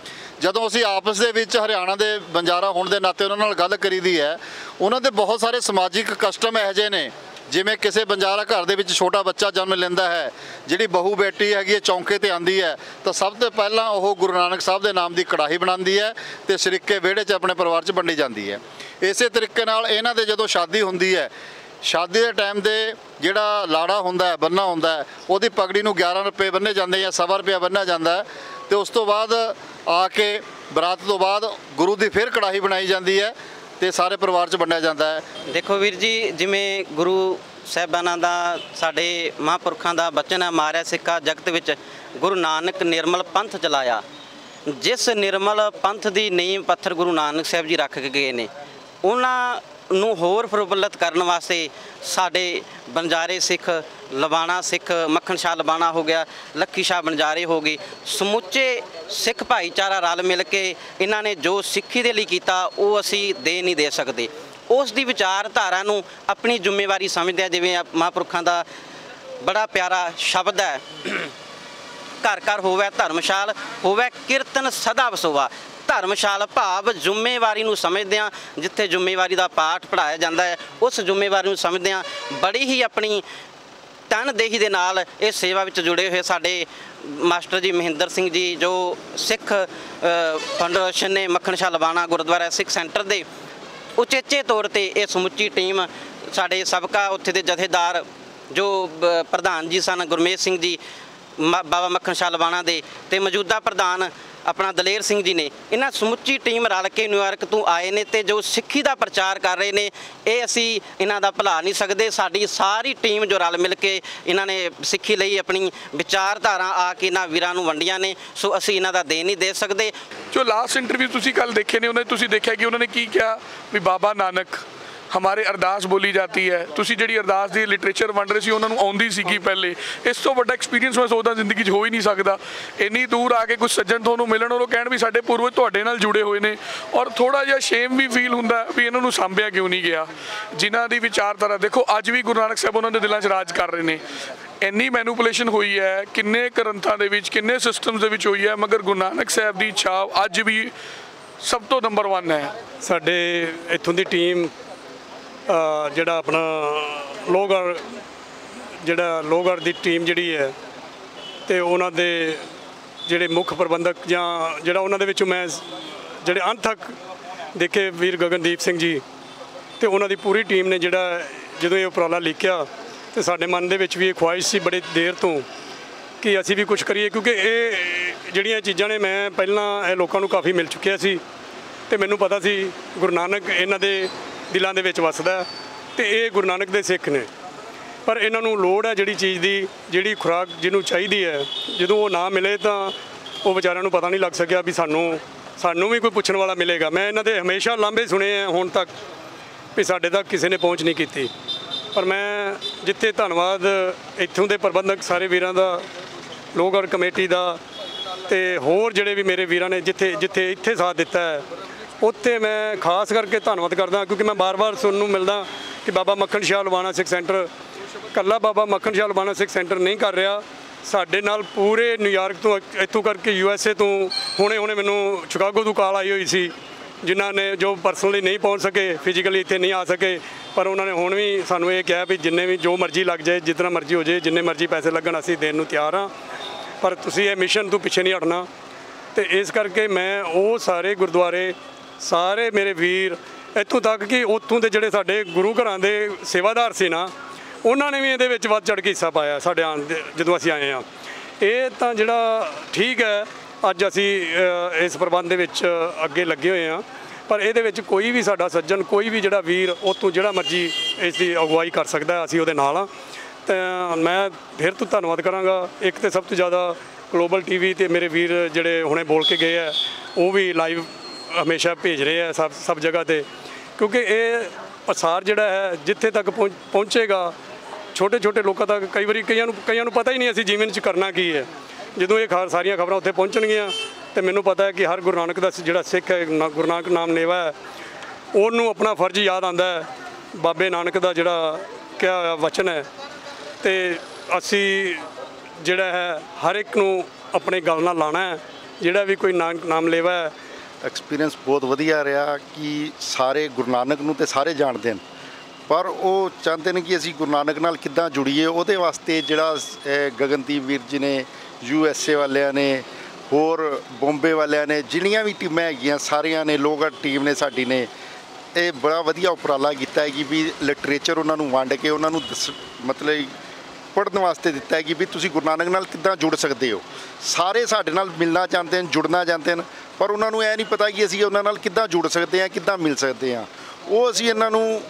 ਜਦੋਂ ਅਸੀਂ ਆਪਸ ਦੇ ਵਿੱਚ ਹਰਿਆਣਾ ਦੇ ਬੰਜਾਰਾ ਹੋਣ ਦੇ ਨਾਤੇ ਉਹਨਾਂ ਨਾਲ ਗੱਲ ਕਰੀਦੀ ਹੈ, ਉਹਨਾਂ ਦੇ ਬਹੁਤ ਸਾਰੇ ਸਮਾਜਿਕ ਕਸਟਮ ਇਹੋ ਜਿਹੇ ਨੇ। ਜਿਵੇਂ ਕਿਸੇ ਬੰਜਾਰਾ ਘਰ ਦੇ ਵਿੱਚ ਛੋਟਾ ਬੱਚਾ ਜਨਮ ਲੈਂਦਾ ਹੈ, ਜਿਹੜੀ ਬਹੂ ਬੇਟੀ ਹੈਗੀ ਹੈ ਚੌਂਕੇ ਤੇ ਆਂਦੀ ਹੈ, ਤਾਂ ਸਭ ਤੋਂ ਪਹਿਲਾਂ ਉਹ ਗੁਰੂ ਨਾਨਕ ਸਾਹਿਬ ਦੇ ਨਾਮ ਦੀ ਕੜਾਹੀ ਬਣਾਉਂਦੀ ਹੈ ਤੇ ਸ਼ਰੀਕੇ ਵਿਹੜੇ 'ਚ ਆਪਣੇ ਪਰਿਵਾਰ 'ਚ ਵੰਡੀ ਜਾਂਦੀ ਹੈ। ਇਸੇ ਤਰੀਕੇ ਨਾਲ ਇਹਨਾਂ ਦੇ ਜਦੋਂ ਸ਼ਾਦੀ ਹੁੰਦੀ ਹੈ, ਸ਼ਾਦੀ ਦੇ ਟਾਈਮ ਦੇ ਜਿਹੜਾ ਲਾੜਾ ਹੁੰਦਾ ਹੈ, ਬੰਨਾ ਹੁੰਦਾ ਹੈ, ਉਹਦੀ ਪਗੜੀ ਨੂੰ 11 ਰੁਪਏ ਬੰਨੇ ਜਾਂਦੇ ਜਾਂ 1.25 ਰੁਪਇਆ ਬੰਨਿਆ ਜਾਂਦਾ ਹੈ। ਤੇ ਉਸ ਤੋਂ ਬਾਅਦ ਆ ਕੇ ਬਰਾਤ ਤੋਂ ਬਾਅਦ ਗੁਰੂ ਦੀ ਫਿਰ ਕੜਾਹੀ ਬਣਾਈ ਜਾਂਦੀ ਹੈ ਤੇ ਸਾਰੇ ਪਰਿਵਾਰ 'ਚ ਵੰਡਿਆ ਜਾਂਦਾ ਹੈ। ਦੇਖੋ ਵੀਰ ਜੀ, ਜਿਵੇਂ ਗੁਰੂ ਸਾਹਿਬਾਨਾਂ ਦਾ, ਸਾਡੇ ਮਹਾਂਪੁਰਖਾਂ ਦਾ ਬਚਨ ਹੈ, ਮਾਰਿਆ ਸਿੱਖਾ ਜਗਤ ਵਿੱਚ ਗੁਰੂ ਨਾਨਕ ਨਿਰਮਲ ਪੰਥ ਚਲਾਇਆ। ਜਿਸ ਨਿਰਮਲ ਪੰਥ ਦੀ ਨੀਂਹ ਪੱਥਰ ਗੁਰੂ ਨਾਨਕ ਸਾਹਿਬ ਜੀ ਰੱਖ ਕੇ ਗਏ ਨੇ, ਉਹਨਾਂ ਨੂੰ ਹੋਰ ਪ੍ਰਫੁੱਲਤ ਕਰਨ ਵਾਸਤੇ ਸਾਡੇ ਬੰਜਾਰੇ ਸਿੱਖ, ਲਵਾਣਾ ਸਿੱਖ, ਮੱਖਣ ਸ਼ਾਹ ਲਵਾਣਾ ਹੋ ਗਿਆ, ਲੱਖੀ ਸ਼ਾਹ ਬੰਜਾਰੇ ਹੋ ਗਏ, ਸਮੁੱਚੇ ਸਿੱਖ ਭਾਈਚਾਰਾ ਰਲ ਮਿਲ ਕੇ ਇਹਨਾਂ ਨੇ ਜੋ ਸਿੱਖੀ ਦੇ ਲਈ ਕੀਤਾ ਉਹ ਅਸੀਂ ਦੇ ਨਹੀਂ ਦੇ ਸਕਦੇ। ਉਸ ਦੀ ਵਿਚਾਰਧਾਰਾ ਨੂੰ ਆਪਣੀ ਜ਼ਿੰਮੇਵਾਰੀ ਸਮਝਦੇ ਆ। ਜਿਵੇਂ ਮਹਾਂਪੁਰਖਾਂ ਦਾ ਬੜਾ ਪਿਆਰਾ ਸ਼ਬਦ ਹੈ, ਘਰ ਘਰ ਹੋਵੇ ਧਰਮਸ਼ਾਲ, ਹੋਵੇ ਕੀਰਤਨ ਸਦਾ ਵਸੋਵਾ। ਧਰਮਸ਼ਾਲ ਭਾਵ ਜ਼ਿੰਮੇਵਾਰੀ ਨੂੰ ਸਮਝਦੇ ਹਾਂ, ਜਿੱਥੇ ਜ਼ਿੰਮੇਵਾਰੀ ਦਾ ਪਾਠ ਪੜ੍ਹਾਇਆ ਜਾਂਦਾ ਹੈ, ਉਸ ਜ਼ਿੰਮੇਵਾਰੀ ਨੂੰ ਸਮਝਦੇ ਹਾਂ। ਬੜੀ ਹੀ ਆਪਣੀ ਤਨਦੇਹੀ ਦੇ ਨਾਲ ਇਹ ਸੇਵਾ ਵਿੱਚ ਜੁੜੇ ਹੋਏ ਸਾਡੇ ਮਾਸਟਰ ਜੀ ਮਹਿੰਦਰ ਸਿੰਘ ਜੀ, ਜੋ ਸਿੱਖ ਫਾਊਂਡੇਸ਼ਨ ਨੇ ਮੱਖਣ ਸ਼ਾਹ ਲਵਾਣਾ ਗੁਰਦੁਆਰਾ ਸਿੱਖ ਸੈਂਟਰ ਦੇ ਉਚੇਚੇ ਤੌਰ ਤੇ ਇਹ ਸਮੁੱਚੀ ਟੀਮ, ਸਾਡੇ ਸਾਬਕਾ ਉੱਥੇ ਦੇ ਜਥੇਦਾਰ ਜੋ ਪ੍ਰਧਾਨ ਜੀ ਸਨ ਗੁਰਮੇਜ ਸਿੰਘ ਜੀ ਬਾਬਾ ਮੱਖਣ ਸ਼ਾਹ ਲਵਾਣਾ ਦੇ, ਤੇ ਮੌਜੂਦਾ ਪ੍ਰਧਾਨ ਆਪਣਾ ਦਲੇਰ ਸਿੰਘ ਜੀ ਨੇ, ਇਹਨਾਂ ਸਮੁੱਚੀ ਟੀਮ ਰਲ ਕੇ ਨਿਊਯਾਰਕ ਤੋਂ ਆਏ ਨੇ ਤੇ ਜੋ ਸਿੱਖੀ ਦਾ ਪ੍ਰਚਾਰ ਕਰ ਰਹੇ ਨੇ, ਇਹ ਅਸੀਂ ਇਹਨਾਂ ਦਾ ਭੁਲਾ ਨਹੀਂ ਸਕਦੇ। ਸਾਡੀ ਸਾਰੀ ਟੀਮ ਜੋ ਰਲ ਮਿਲ ਕੇ ਇਹਨਾਂ ਨੇ ਸਿੱਖੀ ਲਈ ਆਪਣੀ ਵਿਚਾਰਧਾਰਾ ਆ ਕੇ ਇਹਨਾਂ ਵੀਰਾਂ ਨੂੰ ਵੰਡੀਆਂ ਨੇ, ਸੋ ਅਸੀਂ ਇਹਨਾਂ ਦਾ ਦੇ ਨਹੀਂ ਦੇ ਸਕਦੇ। ਜੋ ਲਾਸਟ ਇੰਟਰਵਿਊ ਤੁਸੀਂ ਕੱਲ ਦੇਖੇ ਨੇ, ਉਹਨੇ ਤੁਸੀਂ ਦੇਖਿਆ ਕਿ ਉਹਨਾਂ ਨੇ ਕੀ ਕਿਹਾ ਵੀ ਬਾਬਾ ਨਾਨਕ हमारे अरदास बोली जाती है। तुसी जिहड़ी अरदास दी लिटरेचर वंड रहे सी उन्होंने आउंदी सीगी पहले, इस तो वड्डा एक्सपीरियंस मैं सोचदा जिंदगी 'च हो ही नहीं सकदा। इन्नी दूर आके कुछ सज्जन तुहानूं मिलन और कहण भी साडे पूर्वज तुहाडे नाल जुड़े हुए ने, और थोड़ा जिहा शेम भी फील हुंदा भी इन्हां नूं सांभिया क्यों नहीं गया। जिन्हां दी विचारधारा देखो अज भी गुरु नानक साहब उन्हां दे दिलां 'च राज कर रहे ने। ਇੰਨੀ ਮੈਨੂਪੂਲੇਸ਼ਨ ਹੋਈ ਹੈ, ਕਿੰਨੇ ਗ੍ਰੰਥਾਂ ਦੇ ਵਿੱਚ, ਕਿੰਨੇ ਸਿਸਟਮਸ ਦੇ ਵਿੱਚ ਹੋਈ ਹੈ, ਮਗਰ ਗੁਰੂ ਨਾਨਕ ਸਾਹਿਬ ਦੀ ਛਾਪ ਅੱਜ ਵੀ ਸਭ ਤੋਂ ਨੰਬਰ 1 ਹੈ। ਸਾਡੇ ਇੱਥੋਂ ਦੀ ਟੀਮ ਜਿਹੜਾ ਆਪਣਾ ਲੋਹਗੜ੍ਹ ਦੀ ਟੀਮ ਜਿਹੜੀ ਹੈ, ਤੇ ਉਹਨਾਂ ਦੇ ਜਿਹੜੇ ਮੁੱਖ ਪ੍ਰਬੰਧਕ ਜਾਂ ਜਿਹੜਾ ਉਹਨਾਂ ਦੇ ਵਿੱਚੋਂ ਮੈਂ ਜਿਹੜੇ ਅੰਤ ਤੱਕ ਦੇਖੇ ਵੀਰ ਗਗਨਦੀਪ ਸਿੰਘ ਜੀ ਤੇ ਉਹਨਾਂ ਦੀ ਪੂਰੀ ਟੀਮ ਨੇ ਜਿਹੜਾ ਜਦੋਂ ਇਹ ਉਪਰਾਲਾ ਲਿਖਿਆ ਤੇ ਸਾਡੇ ਮਨ ਦੇ ਵਿੱਚ ਵੀ ਇਹ ਖੁਆਇਸ਼ ਸੀ ਬੜੀ ਦੇਰ ਤੋਂ ਕਿ ਅਸੀਂ ਵੀ ਕੁਝ ਕਰੀਏ, ਕਿਉਂਕਿ ਇਹ ਜਿਹੜੀਆਂ ਚੀਜ਼ਾਂ ਨੇ ਮੈਂ ਪਹਿਲਾਂ ਇਹ ਲੋਕਾਂ ਨੂੰ ਕਾਫੀ ਮਿਲ ਚੁੱਕਿਆ ਸੀ ਤੇ ਮੈਨੂੰ ਪਤਾ ਸੀ ਗੁਰੂ ਨਾਨਕ ਇਹਨਾਂ ਦੇ ਦਿਲਾਂ ਦੇ ਵਿੱਚ ਵਸਦਾ ਤੇ ਇਹ ਗੁਰੂ ਨਾਨਕ ਦੇ ਸਿੱਖ ਨੇ। ਪਰ ਇਹਨਾਂ ਨੂੰ ਲੋੜ ਹੈ ਜਿਹੜੀ ਚੀਜ਼ ਦੀ, ਜਿਹੜੀ ਖੁਰਾਕ ਜਿਹਨੂੰ ਚਾਹੀਦੀ ਹੈ, ਜਦੋਂ ਉਹ ਨਾ ਮਿਲੇ ਤਾਂ ਉਹ ਵਿਚਾਰਿਆਂ ਨੂੰ ਪਤਾ ਨਹੀਂ ਲੱਗ ਸਕਿਆ ਵੀ ਸਾਨੂੰ ਵੀ ਕੋਈ ਪੁੱਛਣ ਵਾਲਾ ਮਿਲੇਗਾ। ਮੈਂ ਇਹਨਾਂ ਦੇ ਹਮੇਸ਼ਾ ਲਾਂਭੇ ਸੁਣੇ ਆ ਹੁਣ ਤੱਕ ਵੀ ਸਾਡੇ ਤੱਕ ਕਿਸੇ ਨੇ ਪਹੁੰਚ ਨਹੀਂ ਕੀਤੀ। ਪਰ ਮੈਂ ਜਿੱਥੇ ਧੰਨਵਾਦ ਇੱਥੋਂ ਦੇ ਪ੍ਰਬੰਧਕ ਸਾਰੇ ਵੀਰਾਂ ਦਾ, ਲੋਹਗੜ੍ਹ ਕਮੇਟੀ ਦਾ ਤੇ ਹੋਰ ਜਿਹੜੇ ਵੀ ਮੇਰੇ ਵੀਰਾਂ ਨੇ ਜਿੱਥੇ ਇੱਥੇ ਸਾਥ ਦਿੱਤਾ ਹੈ, ਉੱਥੇ ਮੈਂ ਖਾਸ ਕਰਕੇ ਧੰਨਵਾਦ ਕਰਦਾ, ਕਿਉਂਕਿ ਮੈਂ ਬਾਰ-ਬਾਰ ਸੁਣਨ ਨੂੰ ਮਿਲਦਾ ਕਿ ਬਾਬਾ ਮੱਖਣ ਸ਼ਾਹ ਲਵਾਣਾ ਸਿੱਖ ਸੈਂਟਰ, ਇਕੱਲਾ ਬਾਬਾ ਮੱਖਣ ਸ਼ਾਹ ਲਵਾਣਾ ਸਿੱਖ ਸੈਂਟਰ ਨਹੀਂ ਕਰ ਰਿਹਾ, ਸਾਡੇ ਨਾਲ ਪੂਰੇ ਨਿਊਯਾਰਕ ਤੋਂ ਇੱਥੋਂ ਕਰਕੇ USA ਤੋਂ ਹੁਣੇ ਮੈਨੂੰ ਸ਼ਿਕਾਗੋ ਤੋਂ ਕਾਲ ਆਈ ਹੋਈ ਸੀ, ਜਿਨ੍ਹਾਂ ਨੇ ਜੋ ਪਰਸਨਲੀ ਨਹੀਂ ਪਹੁੰਚ ਸਕੇ, ਫਿਜ਼ੀਕਲੀ ਇੱਥੇ ਨਹੀਂ ਆ ਸਕੇ, ਪਰ ਉਹਨਾਂ ਨੇ ਹੁਣ ਵੀ ਸਾਨੂੰ ਇਹ ਕਿਹਾ ਵੀ ਜਿੰਨੇ ਵੀ ਜੋ ਮਰਜ਼ੀ ਲੱਗ ਜਾਏ, ਜਿਤਨਾ ਮਰਜ਼ੀ ਹੋ ਜਾਏ, ਜਿੰਨੇ ਮਰਜ਼ੀ ਪੈਸੇ ਲੱਗਣ ਅਸੀਂ ਦੇਣ ਨੂੰ ਤਿਆਰ ਹਾਂ, ਪਰ ਤੁਸੀਂ ਇਹ ਮਿਸ਼ਨ ਤੋਂ ਪਿੱਛੇ ਨਹੀਂ ਹਟਣਾ। ਤੇ ਇਸ ਕਰਕੇ ਮੈਂ ਉਹ ਸਾਰੇ ਗੁਰਦੁਆਰੇ, ਸਾਰੇ ਮੇਰੇ ਵੀਰ, ਇੱਥੋਂ ਤੱਕ ਕਿ ਉੱਥੋਂ ਦੇ ਜਿਹੜੇ ਸਾਡੇ ਗੁਰੂ ਘਰਾਂ ਦੇ ਸੇਵਾਦਾਰ ਸੀ ਨਾ, ਉਹਨਾਂ ਨੇ ਵੀ ਇਹਦੇ ਵਿੱਚ ਵੱਧ ਚੜ੍ਹ ਕੇ ਹਿੱਸਾ ਪਾਇਆ ਸਾਡੇ ਆਉਣ ਦੇ, ਜਦੋਂ ਅਸੀਂ ਆਏ ਹਾਂ। ਇਹ ਤਾਂ ਜਿਹੜਾ ਠੀਕ ਹੈ, ਅੱਜ ਅਸੀਂ ਇਸ ਪ੍ਰਬੰਧ ਦੇ ਵਿੱਚ ਅੱਗੇ ਲੱਗੇ ਹੋਏ ਹਾਂ, ਪਰ ਇਹਦੇ ਵਿੱਚ ਕੋਈ ਵੀ ਸਾਡਾ ਸੱਜਣ, ਕੋਈ ਵੀ ਜਿਹੜਾ ਵੀਰ ਉੱਥੋਂ ਜਿਹੜਾ ਮਰਜ਼ੀ ਇਸ ਦੀ ਅਗਵਾਈ ਕਰ ਸਕਦਾ, ਅਸੀਂ ਉਹਦੇ ਨਾਲ ਹਾਂ। ਤਾਂ ਮੈਂ ਫਿਰ ਤੋਂ ਧੰਨਵਾਦ ਕਰਾਂਗਾ। ਇੱਕ ਤਾਂ ਸਭ ਤੋਂ ਜ਼ਿਆਦਾ ਗਲੋਬਲ TV ਤੇ ਮੇਰੇ ਵੀਰ ਜਿਹੜੇ ਹੁਣੇ ਬੋਲ ਕੇ ਗਏ ਆ, ਉਹ ਵੀ ਲਾਈਵ ਹਮੇਸ਼ਾ ਭੇਜ ਰਹੇ ਆ ਸਭ ਜਗ੍ਹਾ ਤੇ, ਕਿਉਂਕਿ ਇਹ ਪ੍ਰਸਾਰ ਜਿਹੜਾ ਹੈ ਜਿੱਥੇ ਤੱਕ ਪਹੁੰਚੇਗਾ ਛੋਟੇ ਲੋਕਾਂ ਤੱਕ, ਕਈ ਵਾਰੀ ਕਈਆਂ ਨੂੰ ਪਤਾ ਹੀ ਨਹੀਂ ਅਸੀਂ ਜੀਵਨ 'ਚ ਕਰਨਾ ਕੀ ਹੈ। ਜਦੋਂ ਇਹ ਸਾਰੀਆਂ ਖਬਰਾਂ ਉੱਥੇ ਪਹੁੰਚਣਗੀਆਂ ਤੇ ਮੈਨੂੰ ਪਤਾ ਹੈ ਕਿ ਹਰ ਗੁਰੂ ਨਾਨਕ ਦਾ ਜਿਹੜਾ ਸਿੱਖ ਹੈ, ਗੁਰੂ ਨਾਨਕ ਨਾਮ ਲੇਵਾ ਹੈ, ਉਹਨੂੰ ਆਪਣਾ ਫਰਜ਼ ਯਾਦ ਆਉਂਦਾ ਹੈ। ਬਾਬੇ ਨਾਨਕ ਦਾ ਜਿਹੜਾ ਕਿਹਾ ਹੋਇਆ ਵਚਨ ਹੈ, ਤੇ ਅਸੀਂ ਜਿਹੜਾ ਹੈ ਹਰ ਇੱਕ ਨੂੰ ਆਪਣੇ ਗੱਲ ਨਾਲ ਲਾਣਾ ਹੈ, ਜਿਹੜਾ ਵੀ ਕੋਈ ਨਾਮ ਲੇਵਾ ਹੈ। ਐਕਸਪੀਰੀਅੰਸ ਬਹੁਤ ਵਧੀਆ ਰਿਹਾ ਕਿ ਸਾਰੇ ਗੁਰੂ ਨਾਨਕ ਨੂੰ ਤੇ ਸਾਰੇ ਜਾਣਦੇ ਨੇ, ਪਰ ਉਹ ਚਾਹੁੰਦੇ ਨੇ ਕਿ ਅਸੀਂ ਗੁਰੂ ਨਾਨਕ ਨਾਲ ਕਿੱਦਾਂ ਜੁੜੀਏ। ਉਹਦੇ ਵਾਸਤੇ ਜਿਹੜਾ ਗਗਨਦੀਪ ਵੀਰ ਜੀ ਨੇ, USA ਵਾਲਿਆਂ ਨੇ, ਹੋਰ ਬੰਬੇ ਵਾਲਿਆਂ ਨੇ, ਜਿੰਨੀਆਂ ਵੀ ਟੀਮਾਂ ਹੈਗੀਆਂ ਸਾਰੀਆਂ ਨੇ, ਲੋਗੜ ਟੀਮ ਨੇ ਸਾਡੀ ਨੇ, ਇਹ ਬੜਾ ਵਧੀਆ ਉਪਰਾਲਾ ਕੀਤਾ ਹੈ ਕਿ ਵੀ ਲਿਟਰੇਚਰ ਉਹਨਾਂ ਨੂੰ ਵੰਡ ਕੇ ਉਹਨਾਂ ਨੂੰ ਮਤਲਬ ਪੜ੍ਹਨ ਵਾਸਤੇ ਦਿੱਤਾ ਹੈ ਕਿ ਵੀ ਤੁਸੀਂ ਗੁਰੂ ਨਾਨਕ ਨਾਲ ਕਿੱਦਾਂ ਜੁੜ ਸਕਦੇ ਹੋ। ਸਾਰੇ ਸਾਡੇ ਨਾਲ ਮਿਲਣਾ ਚਾਹੁੰਦੇ ਹਨ, ਜੁੜਨਾ ਚਾਹੁੰਦੇ ਹਨ, ਪਰ ਉਹਨਾਂ ਨੂੰ ਇਹ ਨਹੀਂ ਪਤਾ ਕਿ ਅਸੀਂ ਉਹਨਾਂ ਨਾਲ ਕਿੱਦਾਂ ਜੁੜ ਸਕਦੇ ਹਾਂ, ਕਿੱਦਾਂ ਮਿਲ ਸਕਦੇ ਹਾਂ। ਉਹ ਅਸੀਂ ਇਹਨਾਂ ਨੂੰ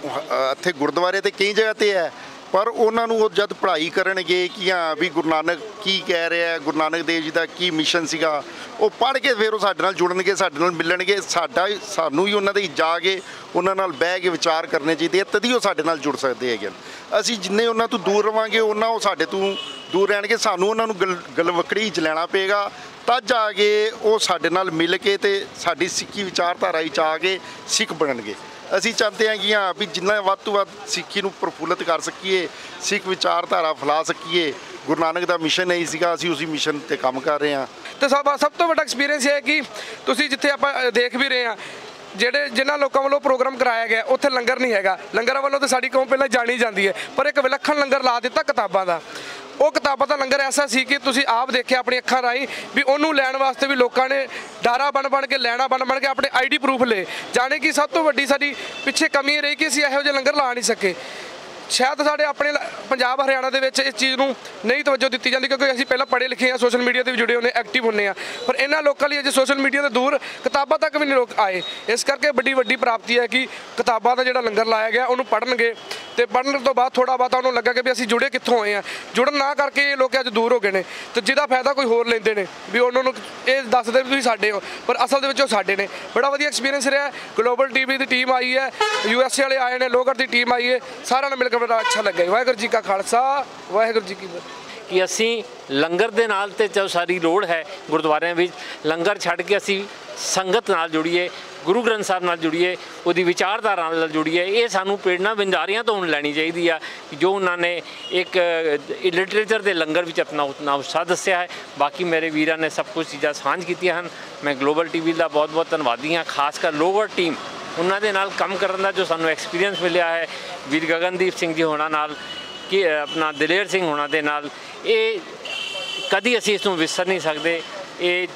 ਇੱਥੇ ਗੁਰਦੁਆਰੇ 'ਤੇ ਕਈ ਜਗ੍ਹਾ 'ਤੇ ਹੈ, ਪਰ ਉਹਨਾਂ ਨੂੰ ਉਹ ਜਦ ਪੜ੍ਹਾਈ ਕਰਨਗੇ ਕਿ ਹਾਂ ਵੀ ਗੁਰੂ ਨਾਨਕ ਕੀ ਕਹਿ ਰਿਹਾ, ਗੁਰੂ ਨਾਨਕ ਦੇਵ ਜੀ ਦਾ ਕੀ ਮਿਸ਼ਨ ਸੀਗਾ, ਉਹ ਪੜ੍ਹ ਕੇ ਫਿਰ ਉਹ ਸਾਡੇ ਨਾਲ ਜੁੜਨਗੇ, ਸਾਡੇ ਨਾਲ ਮਿਲਣਗੇ। ਸਾਨੂੰ ਵੀ ਉਹਨਾਂ ਦੇ ਜਾ ਕੇ ਉਹਨਾਂ ਨਾਲ ਬਹਿ ਕੇ ਵਿਚਾਰ ਕਰਨੇ ਚਾਹੀਦੇ ਆ, ਤਦ ਹੀ ਉਹ ਸਾਡੇ ਨਾਲ ਜੁੜ ਸਕਦੇ ਹੈਗੇ। ਅਸੀਂ ਜਿੰਨੇ ਉਹਨਾਂ ਤੋਂ ਦੂਰ ਰਵਾਂਗੇ ਉਹਨਾਂ ਉਹ ਸਾਡੇ ਤੋਂ ਦੂਰ ਰਹਿਣਗੇ। ਸਾਨੂੰ ਉਹਨਾਂ ਨੂੰ ਗਲਵਕੜੀ 'ਚ ਲੈਣਾ ਪਏਗਾ, ਤਦ ਜਾ ਕੇ ਉਹ ਸਾਡੇ ਨਾਲ ਮਿਲ ਕੇ ਤੇ ਸਾਡੀ ਸਿੱਖੀ ਵਿਚਾਰਧਾਰਾ 'ਚ ਆ ਕੇ ਸਿੱਖ ਬਣਨਗੇ। ਅਸੀਂ ਚਾਹੁੰਦੇ ਹਾਂ ਕਿ ਹਾਂ ਵੀ ਜਿੰਨਾ ਵੱਧ ਤੋਂ ਵੱਧ ਸਿੱਖੀ ਨੂੰ ਪ੍ਰਫੁੱਲਤ ਕਰ ਸਕੀਏ, ਸਿੱਖ ਵਿਚਾਰਧਾਰਾ ਫੈਲਾ ਸਕੀਏ। ਗੁਰੂ ਨਾਨਕ ਦਾ ਮਿਸ਼ਨ ਇਹੀ ਸੀਗਾ, ਅਸੀਂ ਉਸੇ ਮਿਸ਼ਨ ਤੇ ਕੰਮ ਕਰ ਰਹੇ ਹਾਂ। ਤੇ ਸਭ ਤੋਂ ਵੱਡਾ ਐਕਸਪੀਰੀਅੰਸ ਇਹ ਹੈ ਕਿ ਤੁਸੀਂ ਜਿੱਥੇ ਆਪਾਂ ਦੇਖ ਵੀ ਰਹੇ ਹਾਂ, ਜਿਨ੍ਹਾਂ ਲੋਕਾਂ ਵੱਲੋਂ ਪ੍ਰੋਗਰਾਮ ਕਰਾਇਆ ਗਿਆ ਉੱਥੇ ਲੰਗਰ ਨਹੀਂ ਹੈਗਾ। ਲੰਗਰਾਂ ਵੱਲੋਂ ਤਾਂ ਸਾਡੀ ਕੌਮ ਪਹਿਲਾਂ ਜਾਣੀ ਜਾਂਦੀ ਹੈ, ਪਰ ਇੱਕ ਵਿਲੱਖਣ ਲੰਗਰ ਲਾ ਦਿੱਤਾ ਕਿਤਾਬਾਂ ਦਾ। ਉਹ ਕਿਤਾਬਾਂ ਦਾ ਲੰਗਰ ਐਸਾ ਸੀ ਕਿ ਤੁਸੀਂ ਆਪ ਦੇਖਿਆ ਆਪਣੀ ਅੱਖਾਂ ਰਾਹੀਂ ਵੀ ਉਹਨੂੰ ਲੈਣ ਵਾਸਤੇ ਵੀ ਲੋਕਾਂ ਨੇ ਡਾਰਾ ਬਣ ਕੇ ਲੈਣਾ ਬਣ ਕੇ ਆਪਣੇ ID ਪ੍ਰੂਫ ਲਏ। ਜਾਣੇ ਕਿ ਸਭ ਤੋਂ ਵੱਡੀ ਸਾਡੀ ਪਿੱਛੇ ਕਮੀ ਇਹ ਰਹੀ ਕਿ ਅਸੀਂ ਇਹੋ ਜਿਹੇ ਲੰਗਰ ਲਾ ਨਹੀਂ ਸਕੇ। ਸ਼ਾਇਦ ਸਾਡੇ ਆਪਣੇ ਪੰਜਾਬ ਹਰਿਆਣਾ ਦੇ ਵਿੱਚ ਇਸ ਚੀਜ਼ ਨੂੰ ਨਹੀਂ ਤਵੱਜੋ ਦਿੱਤੀ ਜਾਂਦੀ, ਕਿਉਂਕਿ ਅਸੀਂ ਪਹਿਲਾਂ ਪੜ੍ਹੇ ਲਿਖੇ ਹਾਂ, ਸੋਸ਼ਲ ਮੀਡੀਆ ਤੇ ਵੀ ਜੁੜੇ ਹੁੰਦੇ, ਐਕਟਿਵ ਹੁੰਦੇ ਆ। ਪਰ ਇਹਨਾਂ ਲੋਕਾਂ ਲਈ ਅਜੇ ਸੋਸ਼ਲ ਮੀਡੀਆ ਤੋਂ ਦੂਰ ਕਿਤਾਬਾਂ ਤੱਕ ਵੀ ਨਹੀਂ ਲੋਕ ਆਏ। ਇਸ ਕਰਕੇ ਵੱਡੀ ਪ੍ਰਾਪਤੀ ਹੈ ਕਿ ਕਿਤਾਬਾਂ ਦਾ ਜਿਹੜਾ ਲੰਗਰ ਲਾਇਆ ਗਿਆ ਉਹਨੂੰ ਪੜ੍ਹਨਗੇ, ਤੇ ਪੜ੍ਹਨ ਤੋਂ ਬਾਅਦ ਥੋੜਾ ਬਹੁਤਾ ਉਹਨੂੰ ਲੱਗਾ ਕਿ ਵੀ ਅਸੀਂ ਜੁੜੇ ਕਿੱਥੋਂ ਹੋਏ ਆ। ਜੁੜਨ ਨਾ ਕਰਕੇ ਇਹ ਲੋਕ ਅੱਜ ਦੂਰ ਹੋ ਗਏ ਨੇ, ਤੇ ਜਿਹਦਾ ਫਾਇਦਾ ਕੋਈ ਹੋਰ ਲੈਂਦੇ ਨੇ ਵੀ ਉਹਨਾਂ ਨੂੰ ਇਹ ਦੱਸਦੇ ਵੀ ਤੁਸੀਂ ਸਾਡੇ ਹੋ, ਪਰ ਅਸਲ ਦੇ ਵਿੱਚ ਉਹ ਸਾਡੇ ਨੇ। ਬੜਾ ਵਧੀਆ ਐਕਸਪੀਰੀਅੰਸ ਰਿਹਾ। ਗਲੋਬਲ TV ਦੀ ਟੀਮ ਆਈ ਹੈ, USA ਵਾਲੇ ਆਏ ਨੇ, ਲੋਗੜ ਦੀ ਟੀਮ ਆਈ ਹੈ, ਸਾਰਿਆਂ ਨਾਲ ਮਿਲ ਕੇ ਬੜਾ ਅੱਛਾ ਲੱਗਾ। ਵਾਹਿਗੁਰੂ ਜੀ ਕਾ ਖਾਲਸਾ, ਵਾਹਿਗੁਰੂ ਜੀ ਕੀ ਫਤਿਹ। ਕਿ ਅਸੀਂ ਲੰਗਰ ਦੇ ਨਾਲ ਤੇ ਜੋ ਸਾਡੀ ਲੋੜ ਹੈ ਗੁਰਦੁਆਰਿਆਂ ਵਿੱਚ ਲੰਗਰ ਛੱਡ ਕੇ ਅਸੀਂ ਸੰਗਤ ਨਾਲ ਜੁੜੀਏ, ਗੁਰੂ ਗ੍ਰੰਥ ਸਾਹਿਬ ਨਾਲ ਜੁੜੀਏ, ਉਹਦੀ ਵਿਚਾਰਧਾਰਾ ਨਾਲ ਜੁੜੀਏ। ਇਹ ਸਾਨੂੰ ਪ੍ਰੇਰਣਾ ਬੰਜਾਰੀਆਂ ਤੋਂ ਹੁਣ ਲੈਣੀ ਚਾਹੀਦੀ ਆ, ਜੋ ਉਹਨਾਂ ਨੇ ਇੱਕ ਲਿਟਰੇਚਰ ਦੇ ਲੰਗਰ ਵਿੱਚ ਆਪਣਾ ਉਤਸ਼ਾਹ ਦੱਸਿਆ ਹੈ। ਬਾਕੀ ਮੇਰੇ ਵੀਰਾਂ ਨੇ ਸਭ ਕੁਝ ਚੀਜ਼ਾਂ ਸਾਂਝ ਕੀਤੀਆਂ ਹਨ। ਮੈਂ ਗਲੋਬਲ TV ਦਾ ਬਹੁਤ ਧੰਨਵਾਦੀ ਹਾਂ, ਖਾਸ ਕਰ ਲੋਗੜ ਟੀਮ, ਉਹਨਾਂ ਦੇ ਨਾਲ ਕੰਮ ਕਰਨ ਦਾ ਜੋ ਸਾਨੂੰ ਐਕਸਪੀਰੀਅੰਸ ਮਿਲਿਆ ਹੈ, ਵੀਰ ਗਗਨਦੀਪ ਸਿੰਘ ਜੀ ਹੋਣਾ ਨਾਲ, ਕਿ ਆਪਣਾ ਦਲੇਰ ਸਿੰਘ ਹੋਣਾ ਦੇ ਨਾਲ, ਇਹ ਕਦੀ ਅਸੀਂ ਇਸ ਨੂੰ ਵਿਸਰ ਨਹੀਂ ਸਕਦੇ। ਇਹ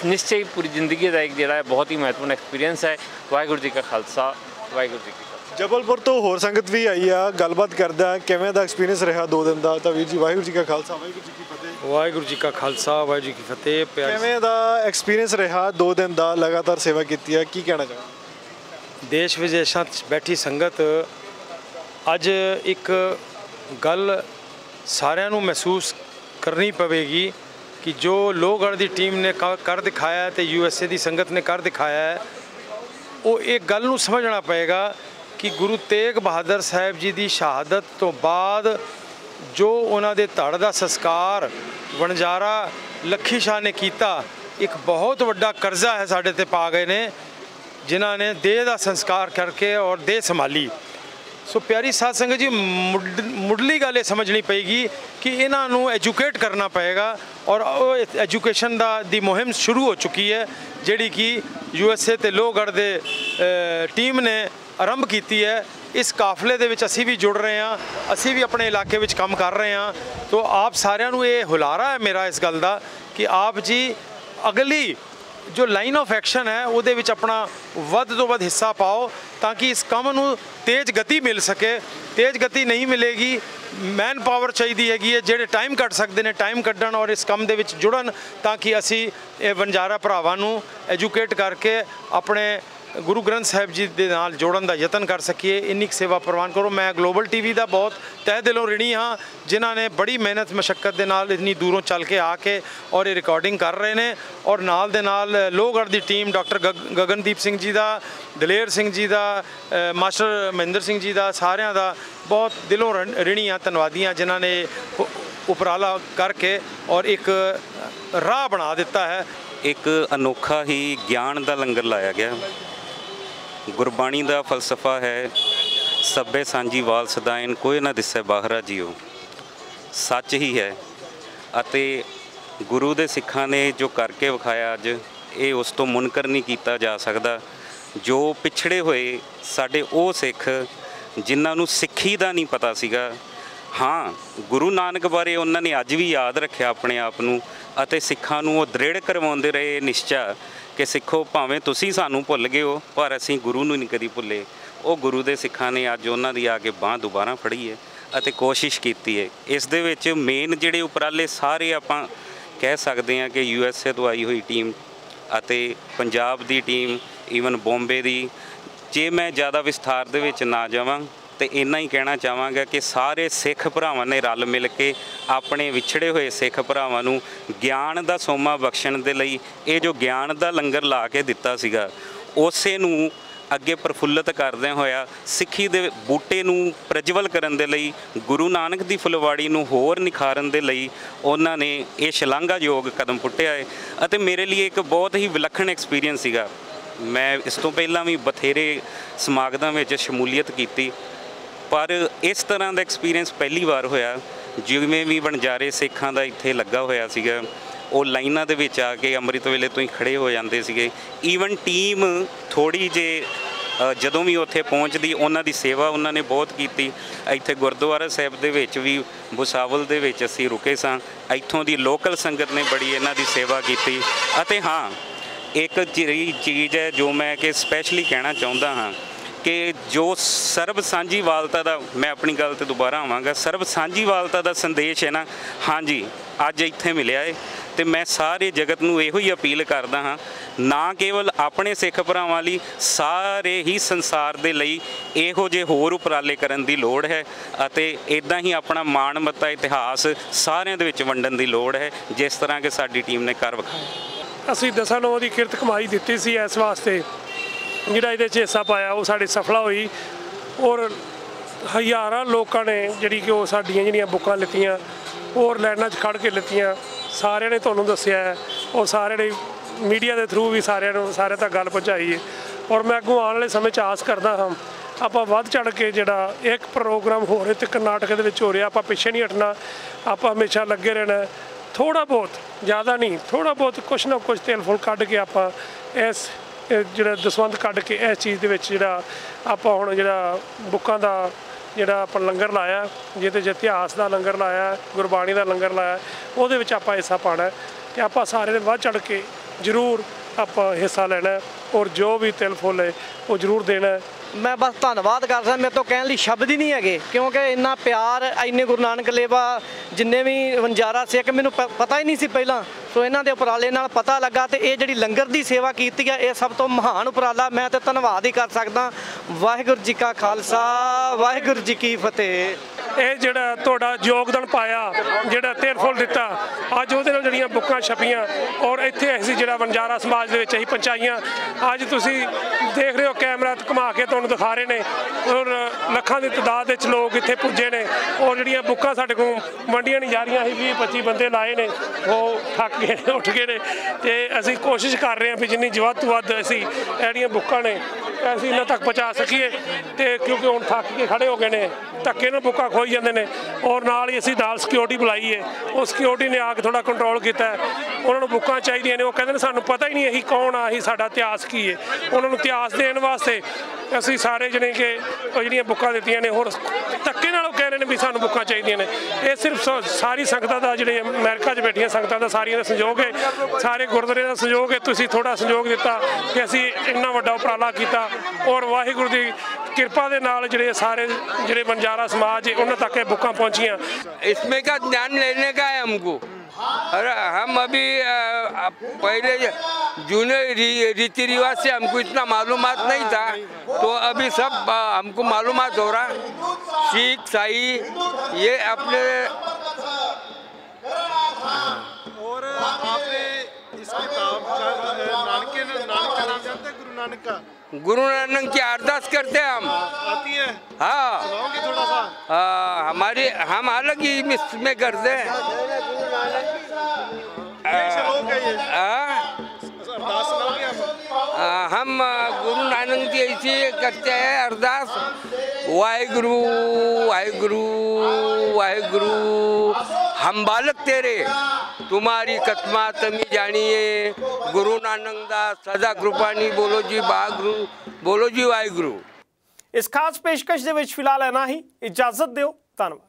ਨਿਸ਼ਚੈ ਪੂਰੀ ਜ਼ਿੰਦਗੀ ਦਾ ਇੱਕ ਜਿਹੜਾ ਹੈ ਬਹੁਤ ਹੀ ਮਹੱਤਵਪੂਰਨ ਐਕਸਪੀਰੀਅੰਸ ਹੈ। ਵਾਹਿਗੁਰੂ ਜੀ ਕਾ ਖਾਲਸਾ, ਵਾਹਿਗੁਰੂ ਜੀ ਕੀ ਫਤਿਹ। ਜਬਲਪੁਰ ਤੋਂ ਹੋਰ ਸੰਗਤ ਵੀ ਆਈ ਆ, ਗੱਲਬਾਤ ਕਰਦਾ ਕਿਵੇਂ ਦਾ ਐਕਸਪੀਰੀਅੰਸ ਰਿਹਾ 2 ਦਿਨ ਦਾ। ਤਾਂ ਵੀਰ ਜੀ ਵਾਹਿਗੁਰੂ ਜੀ ਕਾ ਖਾਲਸਾ, ਵਾਹਿਗੁਰੂ ਜੀ ਕੀ ਫਤਿਹ। ਵਾਹਿਗੁਰੂ ਜੀ ਕਾ ਖਾਲਸਾ, ਵਾਹਿਗੁਰੂ ਜੀ ਕੀ ਫਤਿਹ। ਕਿਵੇਂ ਦਾ ਐਕਸਪੀਰੀਅੰਸ ਰਿਹਾ 2 ਦਿਨ ਦਾ, ਲਗਾਤਾਰ ਸੇਵਾ ਕੀਤੀ ਹੈ, ਕੀ ਕਹਿਣਾ ਚਾਹੋਗੇ? ਦੇਸ਼ ਵਿਦੇਸ਼ਾਂ 'ਚ ਬੈਠੀ ਸੰਗਤ ਅੱਜ ਇੱਕ ਗੱਲ ਸਾਰਿਆਂ ਨੂੰ ਮਹਿਸੂਸ ਕਰਨੀ ਪਵੇਗੀ ਕਿ ਜੋ ਲੋਹਗੜ੍ਹ ਦੀ ਟੀਮ ਨੇ ਕਰ ਦਿਖਾਇਆ ਤੇ USA ਦੀ ਸੰਗਤ ਨੇ ਕਰ ਦਿਖਾਇਆ ਹੈ, ਉਹ ਇਹ ਗੱਲ ਨੂੰ ਸਮਝਣਾ ਪਏਗਾ ਕਿ ਗੁਰੂ ਤੇਗ ਬਹਾਦਰ ਸਾਹਿਬ ਜੀ ਦੀ ਸ਼ਹਾਦਤ ਤੋਂ ਬਾਅਦ ਜੋ ਉਹਨਾਂ ਦੇ ਧੜ ਦਾ ਸੰਸਕਾਰ ਵਣਜਾਰਾ ਲੱਖੀ ਸ਼ਾਹ ਨੇ ਕੀਤਾ, ਇੱਕ ਬਹੁਤ ਵੱਡਾ ਕਰਜ਼ਾ ਹੈ ਸਾਡੇ ਤੇ ਪਾ ਗਏ ਨੇ, ਜਿਨ੍ਹਾਂ ਨੇ ਦੇਹ ਦਾ ਸੰਸਕਾਰ ਕਰਕੇ ਔਰ ਦੇਹ ਸੰਭਾਲੀ। ਸੋ ਪਿਆਰੀ ਸਾਧ ਸੰਗਤ ਜੀ, ਮੁੱਢਲੀ ਗੱਲ ਇਹ ਸਮਝਣੀ ਪਏਗੀ ਕਿ ਇਹਨਾਂ ਨੂੰ ਐਜੂਕੇਟ ਕਰਨਾ ਪਏਗਾ, ਔਰ ਉਹ ਐਜੂਕੇਸ਼ਨ ਦੀ ਮੁਹਿੰਮ ਸ਼ੁਰੂ ਹੋ ਚੁੱਕੀ ਹੈ, ਜਿਹੜੀ ਕਿ USA ਤੇ ਲੋਹਗੜ੍ਹ ਦੇ ਟੀਮ ਨੇ ਆਰੰਭ ਕੀਤੀ ਹੈ। ਇਸ ਕਾਫਲੇ ਦੇ ਵਿੱਚ ਅਸੀਂ ਵੀ ਜੁੜ ਰਹੇ ਹਾਂ, ਅਸੀਂ ਵੀ ਆਪਣੇ ਇਲਾਕੇ ਵਿੱਚ ਕੰਮ ਕਰ ਰਹੇ ਹਾਂ। ਤੋ ਆਪ ਸਾਰਿਆਂ ਨੂੰ ਇਹ ਹੁਲਾਰਾ ਹੈ ਮੇਰਾ ਇਸ ਗੱਲ ਦਾ ਕਿ ਆਪ ਜੀ ਅਗਲੀ ਜੋ ਲਾਈਨ ਆਫ ਐਕਸ਼ਨ ਹੈ ਉਹਦੇ ਵਿੱਚ ਆਪਣਾ ਵੱਧ ਤੋਂ ਵੱਧ ਹਿੱਸਾ ਪਾਓ, ਤਾਂ ਕਿ ਇਸ ਕੰਮ ਨੂੰ ਤੇਜ਼ ਗਤੀ ਮਿਲ ਸਕੇ। ਤੇਜ਼ ਗਤੀ ਨਹੀਂ ਮਿਲੇਗੀ, ਮੈਨ ਪਾਵਰ ਚਾਹੀਦੀ ਹੈਗੀ ਹੈ, ਜਿਹੜੇ ਟਾਈਮ ਕੱਢ ਸਕਦੇ ਨੇ ਟਾਈਮ ਕੱਢਣ ਔਰ ਇਸ ਕੰਮ ਦੇ ਵਿੱਚ ਜੁੜਨ, ਤਾਂ ਕਿ ਅਸੀਂ ਇਹ ਵਣਜਾਰਾ ਭਰਾਵਾਂ ਨੂੰ ਐਜੂਕੇਟ ਕਰਕੇ ਆਪਣੇ ਗੁਰੂ ਗ੍ਰੰਥ ਸਾਹਿਬ ਜੀ ਦੇ ਨਾਲ ਜੋੜਨ ਦਾ ਯਤਨ ਕਰ ਸਕੀਏ। ਇੰਨੀ ਸੇਵਾ ਪ੍ਰਵਾਨ ਕਰੋ। ਮੈਂ ਗਲੋਬਲ TV ਦਾ ਬਹੁਤ ਤਹਿ ਦਿਲੋਂ ਰਿਣੀ ਹਾਂ, ਜਿਨ੍ਹਾਂ ਨੇ ਬੜੀ ਮਿਹਨਤ ਮਸ਼ੱਕਤ ਦੇ ਨਾਲ ਇੰਨੀ ਦੂਰੋਂ ਚੱਲ ਕੇ ਆ ਕੇ ਔਰ ਇਹ ਰਿਕਾਰਡਿੰਗ ਕਰ ਰਹੇ ਨੇ, ਔਰ ਨਾਲ ਦੇ ਨਾਲ ਲੋਹਗੜ੍ਹ ਦੀ ਟੀਮ ਡਾਕਟਰ ਗਗਨਦੀਪ ਸਿੰਘ ਜੀ ਦਾ, ਦਲੇਰ ਸਿੰਘ ਜੀ ਦਾ, ਮਾਸਟਰ ਮਹਿੰਦਰ ਸਿੰਘ ਜੀ ਦਾ, ਸਾਰਿਆਂ ਦਾ ਬਹੁਤ ਦਿਲੋਂ ਰਿਣੀ ਹਾਂ, ਧੰਨਵਾਦੀ ਹਾਂ, ਜਿਨ੍ਹਾਂ ਨੇ ਉਪਰਾਲਾ ਕਰਕੇ ਔਰ ਇੱਕ ਰਾਹ ਬਣਾ ਦਿੱਤਾ ਹੈ। एक अनोखा ही ज्ञान का लंगर लाया गया। गुरबाणी का फलसफा है सभे सांझी वाल सदाइन कोई ना दिसे बाहरा जियो। सच ही है अते गुरु दे सिखां ने जो करके विखाया अज ये उस तो मुनकर नहीं किया जा सकता। जो पिछड़े हुए साडे ओ सिख जिन्हां नूं सिੱਖੀ ਦਾ नहीं पता सीगा, हाँ गुरु नानक बारे उन्होंने अज भी याद रखा अपने आप नूं अते सिखां नूं वो दृढ़ करवाउंदे रहे निश्चा कि सिखो भावें तुसीं सानूं भुल गए हो पर असीं गुरु नूं नहीं कदी भुल्ले। वो गुरु दे सिखां ने अज उन्हां दी आके बांह दोबारा फड़ी है अते कोशिश कीती है। इस दे विच मेन जिहड़े उपराले सारे आपां कह सकते हैं कि USA तो आई हुई टीम अते पंजाब दी टीम ईवन बॉम्बे दी। जे मैं ज़्यादा विस्तार दे विच ना जावां तो इन्ना ही कहना चाहांगा कि सारे सिख भरावां ने रल मिल के अपने विछड़े हुए सिख भरावां नूं ज्ञान दा सोमा बख्शण दे लई ये जो ज्ञान दा लंगर ला के दिता सीगा उसे नूं अगे प्रफुल्लित करदे होया सिੱਖੀ दे बूटे नूं प्रज्वल करन दे लई गुरु नानक दी फुलवाड़ी नूं होर निखारन दे लई उन्हां ने ये शलाघायोग कदम पुट्टिया है अते मेरे लिए एक बहुत ही विलक्षण एक्सपीरियंस सीगा। मैं इस तो पहला भी बथेरे समागमां विच शमूलीयत कीती पर इस तरह का एक्सपीरियंस पहली बार होया। जिवें भी बणजारे सिखां दा इत्थे लगा होया सीगा वो लाइनां दे विच आके अमृत वेले तो ही खड़े हो जाते सीगे। ईवन टीम थोड़ी जे जदों भी उत्थे पहुँचती उन्हां दी सेवा उन्होंने बहुत की। इत्थे गुरुद्वारा साहिब दे विच भी भुसावल दे विच असीं रुके सां, इत्थों दी लोकल संगत ने बड़ी इन्हां दी सेवा की। अते हाँ एक चीज़ है जो मैं कि स्पैशली कहना चाहुंदा हाँ कि जो सर्ब सांझीवालता का मैं अपनी गल ते दोबारा आवांगा सर्ब सांझीवालता का संदेश है ना, हाँ जी अज इत्थे मिलिया है तो मैं सारे जगत नूं इहो ही अपील करदा हाँ ना केवल अपने सिख भरावां लई सारे ही संसार दे लई इहो जे होर उपराले करन दी लोड़ है अते इदां ही अपना माण मत्ता इतिहास सारिਆਂ ਦੇ ਵਿੱਚ वंडन की लोड़ है जिस तरह के साडी टीम ने कर विखाया। ਅਸੀਂ दसां नौ की किरत कमाई दी सी इस वास्ते ਜਿਹੜਾ ਇਹਦੇ 'ਚ ਹਿੱਸਾ ਪਾਇਆ ਉਹ ਸਾਡੀ ਸਫਲਾ ਹੋਈ ਔਰ ਹਜ਼ਾਰਾਂ ਲੋਕਾਂ ਨੇ ਜਿਹੜੀ ਕਿ ਉਹ ਸਾਡੀਆਂ ਜਿਹੜੀਆਂ ਬੁੱਕਾਂ ਲਿੱਤੀਆਂ ਔਰ ਲਾਈਨਾਂ 'ਚ ਖੜ੍ਹ ਕੇ ਲਿੱਤੀਆਂ। ਸਾਰਿਆਂ ਨੇ ਤੁਹਾਨੂੰ ਦੱਸਿਆ ਹੈ ਔਰ ਸਾਰਿਆਂ ਨੇ ਮੀਡੀਆ ਦੇ ਥਰੂ ਵੀ ਸਾਰਿਆਂ ਤੱਕ ਗੱਲ ਪਹੁੰਚਾਈ ਹੈ ਔਰ ਮੈਂ ਅੱਗੋਂ ਆਉਣ ਵਾਲੇ ਸਮੇਂ 'ਚ ਆਸ ਕਰਦਾ ਹਾਂ ਆਪਾਂ ਵੱਧ ਚੜ੍ਹ ਕੇ ਜਿਹੜਾ ਇੱਕ ਪ੍ਰੋਗਰਾਮ ਹੋ ਰਿਹਾ ਤੇ ਕਰਨਾਟਕ ਦੇ ਵਿੱਚ ਹੋ ਰਿਹਾ ਆਪਾਂ ਪਿੱਛੇ ਨਹੀਂ ਹਟਣਾ, ਆਪਾਂ ਹਮੇਸ਼ਾ ਲੱਗੇ ਰਹਿਣਾ। ਥੋੜ੍ਹਾ ਬਹੁਤ ज़्यादा नहीं थोड़ा बहुत कुछ ना कुछ तेल फुल कढ़ के आप इस ਜਿਹੜਾ ਦਸਵੰਧ ਕੱਢ ਕੇ ਇਸ ਚੀਜ਼ ਦੇ ਵਿੱਚ ਜਿਹੜਾ ਆਪਾਂ ਹੁਣ ਜਿਹੜਾ ਬੁੱਕਾਂ ਦਾ ਜਿਹੜਾ ਆਪਾਂ ਲੰਗਰ ਲਾਇਆ ਜਿਹਦੇ 'ਚ ਇਤਿਹਾਸ ਦਾ ਲੰਗਰ ਲਾਇਆ ਗੁਰਬਾਣੀ ਦਾ ਲੰਗਰ ਲਾਇਆ ਉਹਦੇ ਵਿੱਚ ਆਪਾਂ ਹਿੱਸਾ ਪਾਉਣਾ ਤੇ ਆਪਾਂ ਸਾਰੇ ਨੇ ਵੱਧ ਚੜ੍ਹ ਕੇ ਜ਼ਰੂਰ ਆਪਾਂ ਹਿੱਸਾ ਲੈਣਾ ਔਰ ਜੋ ਵੀ ਤਿਲ ਫੁੱਲ ਹੈ ਉਹ ਜ਼ਰੂਰ ਦੇਣਾ। मैं बस धन्नवाद कर सकता, मेरे तो कहने लिए शब्द ही नहीं है क्योंकि इन्ना प्यार इन्ने गुरु नानक लेवा जिन्ने भी वंजारा सिख मैनू पता ही नहीं सी पहला तो इन्हां दे उपराले नाल पता लगा तो ये जिहड़ी लंगर की सेवा की है ये सब तो महान उपराला मैं तो धन्नवाद ही कर सकदा। वाहिगुरू जी का खालसा वाहिगुरू जी की फतेह। ਇਹ ਜਿਹੜਾ ਤੁਹਾਡਾ ਯੋਗਦਾਨ ਪਾਇਆ ਜਿਹੜਾ ਤਿਲ ਫੁੱਲ ਦਿੱਤਾ ਅੱਜ ਉਹਦੇ ਨਾਲ ਜਿਹੜੀਆਂ ਬੁੱਕਾਂ ਛਪੀਆਂ ਔਰ ਇੱਥੇ ਅਸੀਂ ਜਿਹੜਾ ਵਣਜਾਰਾ ਸਮਾਜ ਦੇ ਵਿੱਚ ਅਸੀਂ ਪਹੁੰਚਾਈਆਂ ਅੱਜ ਤੁਸੀਂ ਦੇਖ ਰਹੇ ਹੋ ਕੈਮਰਾ ਘੁਮਾ ਕੇ ਤੁਹਾਨੂੰ ਦਿਖਾ ਰਹੇ ਨੇ ਔਰ ਲੱਖਾਂ ਦੀ ਤਾਦਾਦ ਵਿੱਚ ਲੋਕ ਇੱਥੇ ਪੁੱਜੇ ਨੇ ਔਰ ਜਿਹੜੀਆਂ ਬੁੱਕਾਂ ਸਾਡੇ ਕੋਲ ਵੰਡੀਆਂ ਨਹੀਂ ਜਾ ਰਹੀਆਂ ਅਸੀਂ 20-25 ਬੰਦੇ ਲਾਏ ਨੇ ਉਹ ਥੱਕ ਗਏ ਨੇ ਉੱਠ ਗਏ ਨੇ ਤੇ ਅਸੀਂ ਕੋਸ਼ਿਸ਼ ਕਰ ਰਹੇ ਹਾਂ ਵੀ ਜਿੰਨੀ ਵੱਧ ਤੋਂ ਵੱਧ ਅਸੀਂ ਜਿਹੜੀਆਂ ਬੁੱਕਾਂ ਨੇ ਅਸੀਂ ਇਹਨਾਂ ਤੱਕ ਪਹੁੰਚਾ ਸਕੀਏ ਤੇ ਕਿਉਂਕਿ ਹੁਣ ਥੱਕ ਕੇ ਖੜੇ ਹੋ ਗਏ ਨੇ ਧੱਕੇ ਨਾਲ ਬੁੱਕਾਂ ਖੋਈ ਜਾਂਦੇ ਨੇ ਔਰ ਨਾਲ ਹੀ ਅਸੀਂ ਨਾਲ ਸਿਕਿਉਰਿਟੀ ਬੁਲਾਈ ਹੈ ਉਹ ਸਿਕਿਉਰਿਟੀ ਨੇ ਆ ਕੇ ਥੋੜਾ ਕੰਟਰੋਲ ਕੀਤਾ ਉਹਨਾਂ ਨੂੰ ਬੁੱਕਾਂ ਚਾਹੀਦੀਆਂ ਨੇ ਉਹ ਕਹਿੰਦੇ ਨੇ ਸਾਨੂੰ ਪਤਾ ਹੀ ਨਹੀਂ ਅਸੀਂ ਕੌਣ ਆ ਅਸੀਂ ਸਾਡਾ ਇਤਿਹਾਸ ਕੀ ਹੈ ਉਹਨਾਂ ਨੂੰ ਇਤਿਹਾਸ ਦੇਣ ਵਾਸਤੇ ਅਸੀਂ ਸਾਰੇ ਜਿਹੜੇ ਕਿ ਉਹ ਜਿਹੜੀਆਂ ਬੁੱਕਾਂ ਦਿੱਤੀਆਂ ਨੇ ਹੋਰ ਧੱਕੇ ਨਾਲ ਉਹ ਕਹਿ ਰਹੇ ਨੇ ਵੀ ਸਾਨੂੰ ਬੁੱਕਾਂ ਚਾਹੀਦੀਆਂ ਨੇ। ਇਹ ਸਿਰਫ ਸਾਰੀ ਸੰਗਤਾਂ ਦਾ ਜਿਹੜੇ ਅਮਰੀਕਾ 'ਚ ਬੈਠੀਆਂ ਸੰਗਤਾਂ ਦਾ ਸਾਰੀਆਂ ਦਾ ਸਹਿਯੋਗ ਹੈ ਸਾਰੇ ਗੁਰਦੁਆਰੇ ਦਾ ਸਹਿਯੋਗ ਹੈ ਤੁਸੀਂ ਥੋੜਾ ਸਹਿਯੋਗ ਦਿੱਤਾ ਕਿ ਅਸੀਂ ਇੰਨਾ ਵੱਡਾ ਉਪਰਾਲਾ ਕੀਤਾ ਔਰ ਵਾਹਿਗੁਰੂ ਦੀ ਕਿਰਪਾ ਦੇ ਨਾਲ ਜਿਹੜੇ ਸਾਰੇ ਜਿਹੜੇ ਬੰਜਾਰਾ समाज उन तक बुक पहुँचियाँ। इसमें का ज्ञान लेने का है हमको। अरे हम अभी पहले जूने रीति रिवाज से हमको इतना मालूमात नहीं था तो अभी सब हमको मालूमात हो रहा। सिख ईसाई ये अपने और आपने इस किताब का नानक का नाम जानते हैं? गुरु नानक का गुरु नानक की अरदास करते हैं हम। आती है? हाँ सुनाओगे थोड़ा सा? हमारी हम अलग ही में करते हैं। हम गुरु नानक जी ऐसे करते हैं अरदास, वाहेगुरु वाहेगुरु वाहेगुरु, हम बालक तेरे तुम्हारी कतमा तमी जानिए, गुरु नानक दा सदा कृपानी, बोलो जी वाहगुरु, बोलो जी वाहेगुरु। इस खास पेशकश ਦੇ ਵਿੱਚ ਫਿਲਹਾਲ ਇਨਾ ਹੀ, ਇਜਾਜ਼ਤ ਦਿਓ, ਧੰਨਵਾਦ।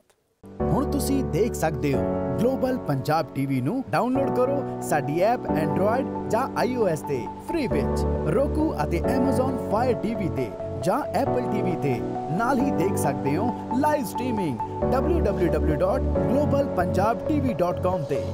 ਹੁਣ ਤੁਸੀਂ ਦੇਖ ਸਕਦੇ ਹੋ ਗਲੋਬਲ ਪੰਜਾਬ ਟੀਵੀ ਨੂੰ ਡਾਊਨਲੋਡ ਕਰੋ ਸਾਡੀ ਐਪ ਐਂਡਰੋਇਡ ਜਾਂ iOS ਤੇ ਫ੍ਰੀ ਵਿੱਚ, roku ਅਤੇ Amazon Fire TV ਤੇ ਜਾਂ Apple TV ਤੇ ਨਾਲ ਹੀ ਦੇਖ ਸਕਦੇ ਹੋ ਲਾਈਵ ਸਟ੍ਰੀਮਿੰਗ www.globalpunjabtv.com ਤੇ।